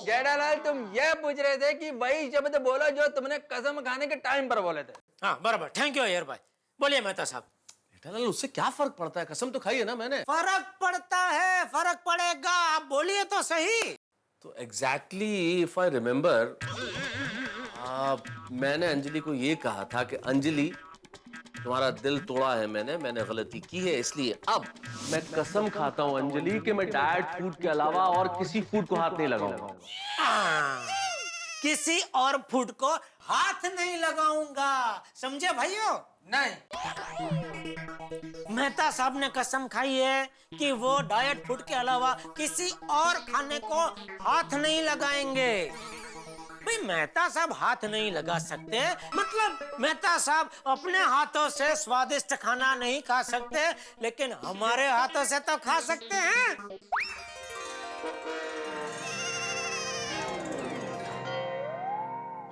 जेठालाल, तुम ये पूछ रहे थे कि वही शब्द बोलो जो तुमने कसम खाने के टाइम पर बोले थे। हाँ बराबर, थैंक यू यार भाई। बोलिए मेहता साहब। जेठालाल, उससे क्या फर्क पड़ता है? कसम तो खाई है ना मैंने। फर्क पड़ता है, फर्क पड़ेगा, आप बोलिए तो सही। तो एग्जैक्टली इफ आई रिमेम्बर, मैंने अंजलि को ये कहा था कि अंजलि, तुम्हारा दिल तोड़ा है मैंने गलती की है, इसलिए अब मैं कसम खाता हूँ अंजलि कि मैं डाइट फूड के अलावा और किसी फूड को हाथ नहीं लगाऊंगा। किसी और फूड को हाथ नहीं लगाऊंगा, समझे भाइयों? नहीं, मेहता साहब ने कसम खाई है कि वो डाइट फूड के अलावा किसी और खाने को हाथ नहीं लगाएंगे। भाई मेहता साहब हाथ नहीं लगा सकते, मतलब मेहता साहब अपने हाथों से स्वादिष्ट खाना नहीं खा सकते, लेकिन हमारे हाथों से तो खा सकते हैं।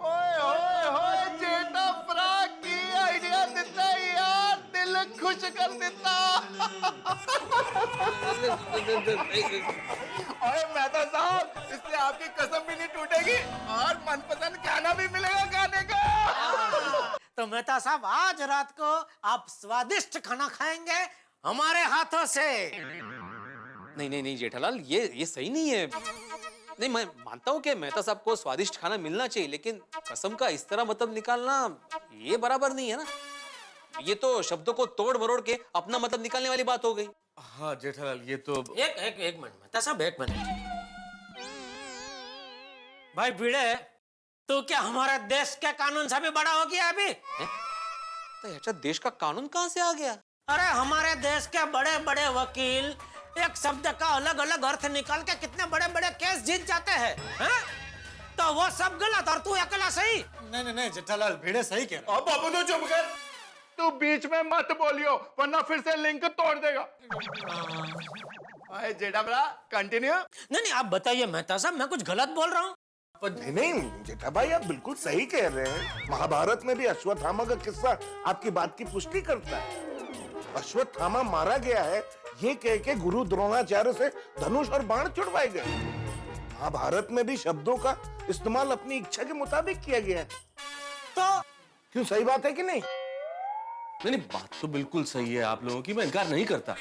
ओए ओए ओए, जेठा फ्रा की आइडिया देता यार, दिल खुश कर देता। ओए मेहता साहब, इससे आपकी कसम भी नहीं टूटेगी और मनपसंद खाना भी मिलेगा खाने का। तो मेहता साहब, आज रात को आप स्वादिष्ट खाना खाएंगे हमारे हाथों से। नहीं नहीं नहीं जेठालाल, ये सही नहीं है। नहीं, मैं मानता हूँ कि मेहता साहब को स्वादिष्ट खाना मिलना चाहिए, लेकिन कसम का इस तरह मतलब निकालना ये बराबर नहीं है ना। ये तो शब्दों को तोड़ मरोड़ के अपना मतलब निकालने वाली बात हो गई। हाँ जेठालाल, ये तो एक मिनट मेहता साहब, एक मिनट। भाई भिड़े, तो क्या हमारा देश के कानून से भी बड़ा हो गया अभी? तो अच्छा, देश का कानून कहाँ से आ गया? अरे हमारे देश के बड़े बड़े वकील एक शब्द का अलग अलग अर्थ निकाल के कितने बड़े बड़े केस जीत जाते हैं, हैं? तो वो सब गलत और तू अकेला सही। नहीं जेठालाल, भिड़े सही कह रहा है। अब बाबू तो चुप कर। तू बीच में मत बोलियो वरना फिर से लिंक तोड़ देगा। अरे जेठा बड़ा कंटिन्यू। नहीं आप बताइए मेहता साहब, मैं कुछ गलत बोल रहा हूँ? नहीं जेठा भाई, आप बिल्कुल सही कह रहे हैं। महाभारत में भी अश्वत्थामा का किस्सा आपकी बात की पुष्टि करता है। अश्वत्थामा मारा गया है ये कह के गुरु द्रोणाचार्य से धनुष और बाण छुड़वाए गए। महाभारत में भी शब्दों का इस्तेमाल अपनी इच्छा के मुताबिक किया गया है। तो क्यों, सही बात है कि नहीं? नहीं, बात तो बिल्कुल सही है आप लोगों की, मैं इनकार नहीं करता,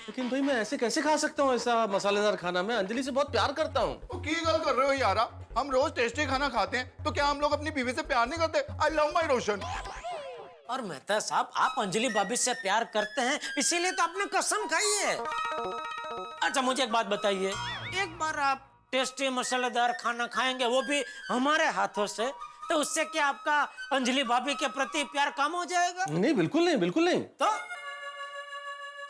लेकिन भाई मैं ऐसे कैसे खा सकता हूँ ऐसा मसालेदार खाना? मैं अंजलि से बहुत प्यार करता हूँ। तो की गल कर रहे हो यारा? हम रोज टेस्टी खाना खाते हैं, तो क्या हम लोग अपनी बीवी से प्यार नहीं करते? आई लव माय रोशन। और मेहता साहब, आप अंजलि भाभी से प्यार करते हैं, इसीलिए तो आपने कसम खाई है। अच्छा मुझे एक बात बताइए, एक बार आप टेस्टी मसालेदार खाना खाएंगे, वो भी हमारे हाथों से, तो उससे क्या आपका अंजलि भाभी के प्रति प्यार कम हो जाएगा? नहीं, बिल्कुल नहीं, बिल्कुल नहीं। तो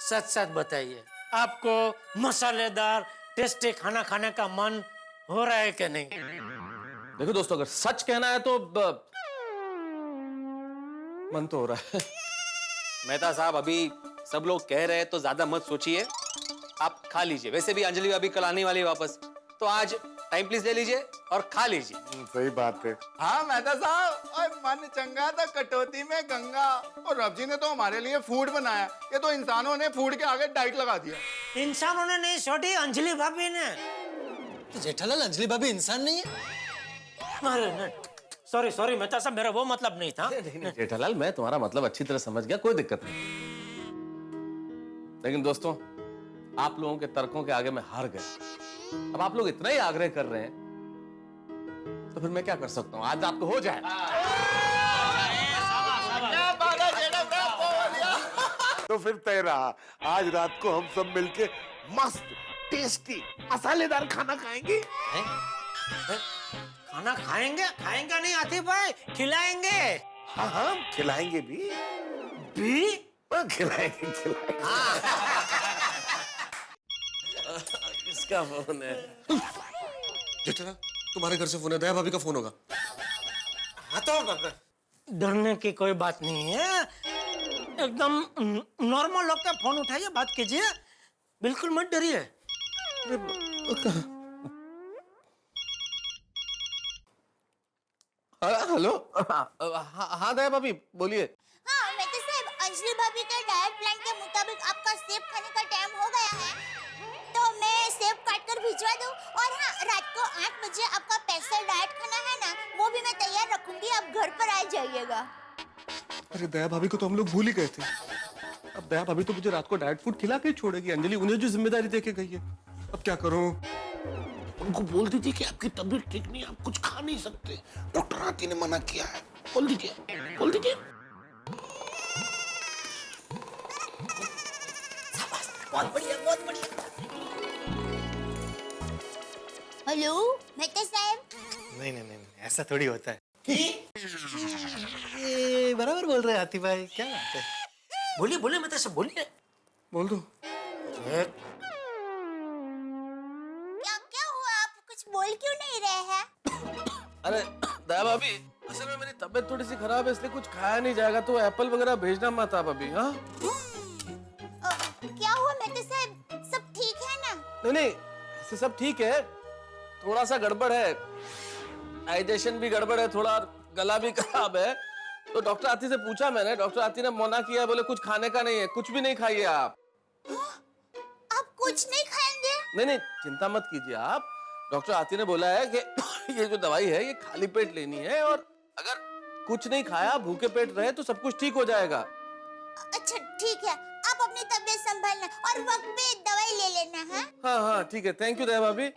सच सच बताइए, आपको मसालेदार टेस्टी खाना खाने का मन हो रहा है कि नहीं? देखो दोस्तों, अगर सच कहना है तो मन तो हो रहा है। मेहता साहब, अभी सब लोग कह रहे हैं तो ज्यादा मत सोचिए, आप खा लीजिए। वैसे भी अंजलि अभी कल आने वाली है वापस, तो आज टाइम प्लीज ले लीजिए और खा लीजिए। सही बात है। हाँ मेहता साहब, और मन चंगा था कटौती में गंगा। और रब जी ने तो हमारे लिए फूड बनाया, ये तो इंसानों ने फूड के आगे डाइट लगा दिया। इंसानों ने नहीं छोड़ी, अंजलि भाभी ने। तो जेठालाल, अंजलि भाभी इंसान नहीं है? अरे सॉरी सॉरी मेहता साहब, मेरा वो मतलब नहीं था। नहीं जेठालाल, मैं तुम्हारा मतलब अच्छी तरह समझ गया, कोई दिक्कत नहीं। लेकिन दोस्तों, आप लोगों के तर्कों के आगे मैं हार गया। अब आप लोग इतना ही आग्रह कर रहे हैं तो फिर मैं क्या कर सकता हूँ? आज रात को हो जाए। तो फिर तय रहा, आज रात को हम सब मिलके मस्त टेस्टी मसालेदार खाना खाएंगे। खाना खाएंगे? खाएंगे नहीं आतिफ भाई, खिलाएंगे। हाँ हाँ, खिलाएंगे भी। खिलाएंगे। इसका फोन है। जेठा, तुम्हारे घर से फोन है, दया भाभी का फोन होगा। हाँ तो डरने की कोई बात नहीं है, एकदम नॉर्मल होकर फोन उठाइए, बात कीजिए, बिल्कुल मत डरिए। हेलो। हाँ दया भाभी, बोलिए। हाँ मेहता साहब, अंजलि भाभी के डाइट प्लान के मुताबिक आपका सेब खाने का टाइम हो गया है, तो मैं सेब काट कर भिजवा दूं। और हाँ, रात को 8 बजे आपका स्पेशल डाइट खाना है ना, वो भी मैं तैयार रखूंगी, आप घर पर आ जाइएगा। अरे दया भाभी को तो हम लोग भूल ही गए थे। अब दया भाभी तो मुझे रात को डाइट फूड खिला के ही छोड़ेगी। अंजलि उन्हें जो जिम्मेदारी देके गई है, अब क्या करूं? उनको बोल दीजिए कि आपकी तबीयत ठीक नहीं है, आप कुछ खा नहीं सकते, डॉक्टर आती ने मना किया है। बोल दीजिए, बोल दीजिए। बहुत बढ़िया, बहुत बढ़िया। हेलो मेहता साहब। नहीं, ऐसा थोड़ी होता है। ये बराबर बोल रहे हैं आतिफ भाई, क्या बात है? बोलिए बोलिए मेहता साहब, बोलिए। बोल दो। क्या हुआ, आप कुछ बोल क्यों नहीं रहे हैं? अरे दया भाभी, असल में मेरी तबीयत थोड़ी सी खराब है, इसलिए कुछ खाया नहीं जाएगा, तो एप्पल वगैरह भेजना मत आप अभी। हाँ क्या हुआ मेहता साहब, सब ठीक है ना? नहीं, ऐसे सब ठीक है, थोड़ा सा गड़बड़ है, डाइजेशन भी गड़बड़ है, थोड़ा गला भी खराब है। तो डॉक्टर आती से पूछा मैंने, डॉक्टर आती ने मना किया, बोले कुछ खाने का नहीं है, कुछ भी नहीं खाइए आप। आप कुछ नहीं खाएंगे? नहीं, चिंता मत कीजिए आप। डॉक्टर आती ने बोला है कि ये जो दवाई है ये खाली पेट लेनी है, और अगर कुछ नहीं खाया, भूखे पेट रहे तो सब कुछ ठीक हो जाएगा। अच्छा ठीक है, आप अपनी तबीयत संभालना और वक्त पे दवाई ले लेना है। हाँ ठीक है, थैंक यू दया भाभी।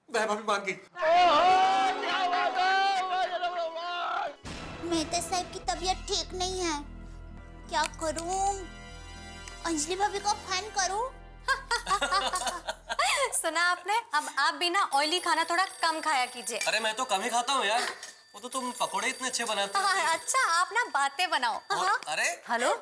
दया भाभी मान गई। मेहता साहब की तबीयत ठीक नहीं है, क्या करूं? अंजलि भाभी को फोन करूं? सुना आपने? अब आप भी ना ऑयली खाना थोड़ा कम खाया कीजिए। अरे मैं तो कम ही खाता हूँ यार, वो तो तुम पकोड़े इतने अच्छे बनाते हो। अच्छा, आप ना बातें बनाओ। अरे हेलो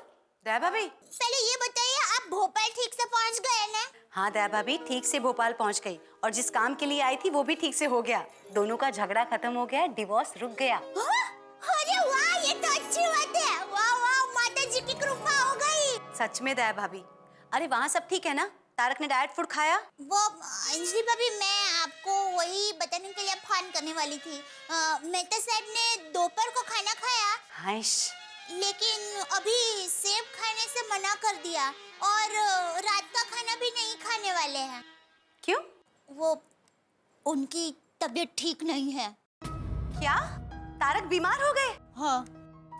दया भाभी, पहले ये बताइए, आप भोपाल ठीक से पहुंच गए ना? हाँ दया भाभी, ठीक से भोपाल पहुंच गई, और जिस काम के लिए आई थी वो भी ठीक से हो गया। दोनों का झगड़ा खत्म हो गया, डिवोर्स रुक गया। अरे अरे वाह, ये तो अच्छी बात है। वाह वाह, माता जी की कृपा हो गई। सच में दया भाभी, अरे वहाँ सब ठीक है ना? तारक ने डाइट फूड खाया? वो अंजलि भाभी, मैं आपको वही बताने के लिए फोन करने वाली थी। मेहता साहब ने दोपहर को खाना खाया, हाइश, लेकिन अभी सेब खाने से मना कर दिया और रात का खाना भी नहीं खाने वाले हैं। क्यों? वो उनकी तबीयत ठीक नहीं है। क्या तारक बीमार हो गए? हाँ।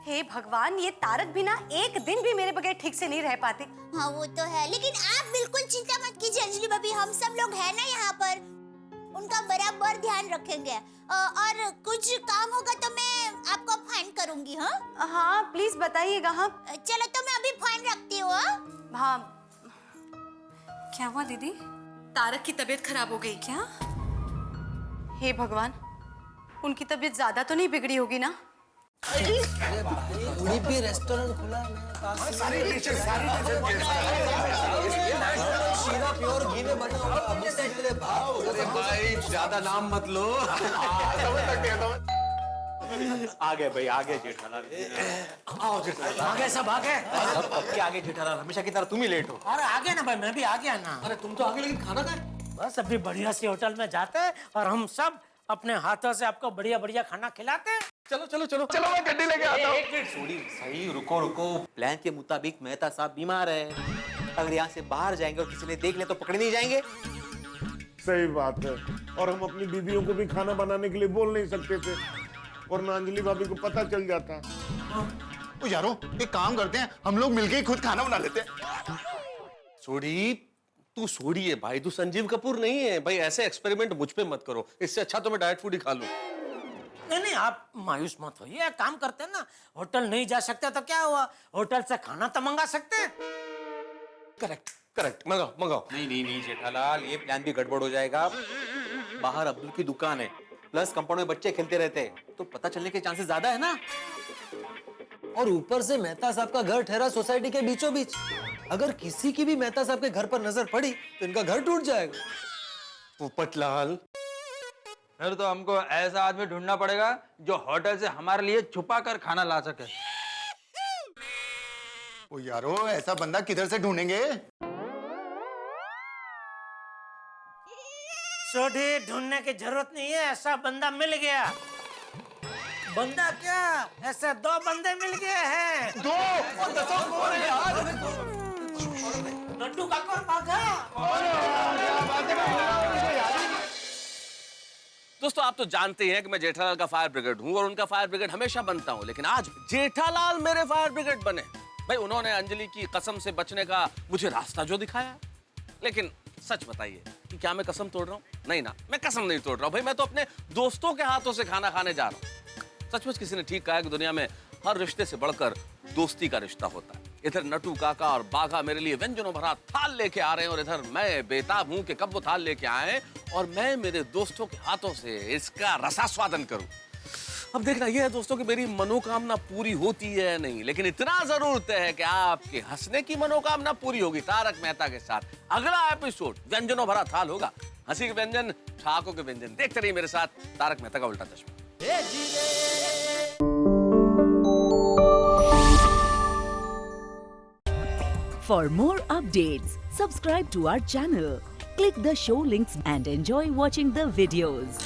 हे भगवान, ये तारक भी ना एक दिन भी मेरे बगैर ठीक से नहीं रह पाते। हाँ वो तो है, लेकिन आप बिल्कुल चिंता मत कीजिए अंजलि भाभी, हम सब लोग हैं ना यहाँ पर, उनका बराबर ध्यान रखेंगे। और कुछ काम होगा तो मैं आपको फोन करूंगी। हाँ हाँ प्लीज बताइएगा। हाँ चलो तो मैं अभी फोन रखती हूँ। हाँ। क्या हुआ दीदी? तारक की तबीयत खराब हो गई क्या? हे भगवान, उनकी तबीयत ज्यादा तो नहीं बिगड़ी होगी ना? उड़ीपी रेस्टोरेंट खुला है, सारी डिशेस शीरा प्योर घी में बना हुआ, मुझसे पहले भाव। अरे भाई ज्यादा नाम मत लो। आ गए भाई, आ गए जेठालाल। आओ जेठालाल, आ गए सब, आ गए। अब क्या आगे जेठालाल, हमेशा की तरह तुम ही लेट हो। अरे आ गया ना भाई, मैं भी आ गया ना। अरे तुम तो आगे, लेकिन खाना कहाँ है? बस अभी बढ़िया सी होटल में जाते हैं और हम सब अपने हाथों से आपको बढ़िया बढ़िया खाना खिलाते हैं। चलो चलो चलो चलो, मैं गड्डी लेके आता हूँ। एक मिनट सोडी, सही रुको रुको। प्लान के मुताबिक मेहता साहब बीमार है, अगर यहाँ से बाहर जाएंगे और किसी ने देख ले तो पकड़े नहीं जाएंगे। सही बात है, और हम अपनी बीवियों को भी खाना बनाने के लिए बोल नहीं सकते थे, और ना अंजलि भाभी को पता चल जाता। तो यारो एक काम करते हैं, हम लोग मिलके ही खुद खाना बना लेते हैं। सोडी, तू सोडी है भाई, तू संजीव कपूर नहीं है भाई। ऐसे एक्सपेरिमेंट मुझ पे मत करो, इससे अच्छा तो मैं डाइट फूड ही खा लूं। नहीं नहीं, आप मायूस मत होइए, काम करते हैं ना, होटल नहीं जा सकते तो क्या हुआ, होटल से खाना तो मंगा सकते हैं। करेक्ट करेक्ट, मंगाओ मंगाओ। नहीं नहीं नहीं जेठालाल, ये प्लान भी गड़बड़ हो जाएगा। बाहर अब्दुल की दुकान है, प्लस कंपाउंड में बच्चे खेलते रहते हैं, तो पता चलने के चांसेस ज्यादा है ना। और ऊपर से मेहता साहब का घर ठहरा सोसाइटी के बीचों बीच, अगर किसी की भी मेहता साहब के घर पर नजर पड़ी तो इनका घर टूट जाएगा। पोपटलाल, फिर तो हमको ऐसा आदमी ढूंढना पड़ेगा जो होटल से हमारे लिए छुपा कर खाना ला सके। ओ यारो, ऐसा बंदा किधर से ढूंढेंगे? सोडी, ढूंढने की जरूरत नहीं है, ऐसा बंदा मिल गया। बंदा क्या, ऐसे 2 बंदे मिल गए हैं। 2? कौन है यार? नट्टू काका और बाघा। दोस्तों आप तो जानते हैं कि मैं जेठालाल का फायर ब्रिगेड हूं और उनका फायर ब्रिगेड हमेशा बनता हूं, लेकिन आज जेठालाल मेरे फायर ब्रिगेड बने। भाई उन्होंने अंजलि की कसम से बचने का मुझे रास्ता जो दिखाया, लेकिन सच बताइए कि क्या मैं कसम तोड़ रहा हूँ? नहीं ना, मैं कसम नहीं तोड़ रहा हूँ भाई, मैं तो अपने दोस्तों के हाथों से खाना खाने जा रहा हूँ। सचमुच किसी ने ठीक कहा है कि दुनिया में हर रिश्ते से बढ़कर दोस्ती का रिश्ता होता है। इधर नटू काका और बाघा मेरे लिए व्यंजनों भरा थाल लेके आ रहे हैं और इधर मैं बेताब हूं कि कब वो थाल लेके आए और मैं मेरे दोस्तों के हाथों से इसका रसास्वादन करूं। अब देखना यह है दोस्तों कि मेरी मनोकामना पूरी होती है या नहीं, लेकिन इतना जरूर तय है कि आपके हंसने की मनोकामना पूरी होगी तारक मेहता के साथ। अगला एपिसोड व्यंजनों भरा थाल होगा, हंसी के व्यंजन, ठाकों के व्यंजन। देखते रहिए मेरे साथ तारक मेहता का उल्टा चश्मा। For more updates, subscribe to our channel, click the show links and enjoy watching the videos.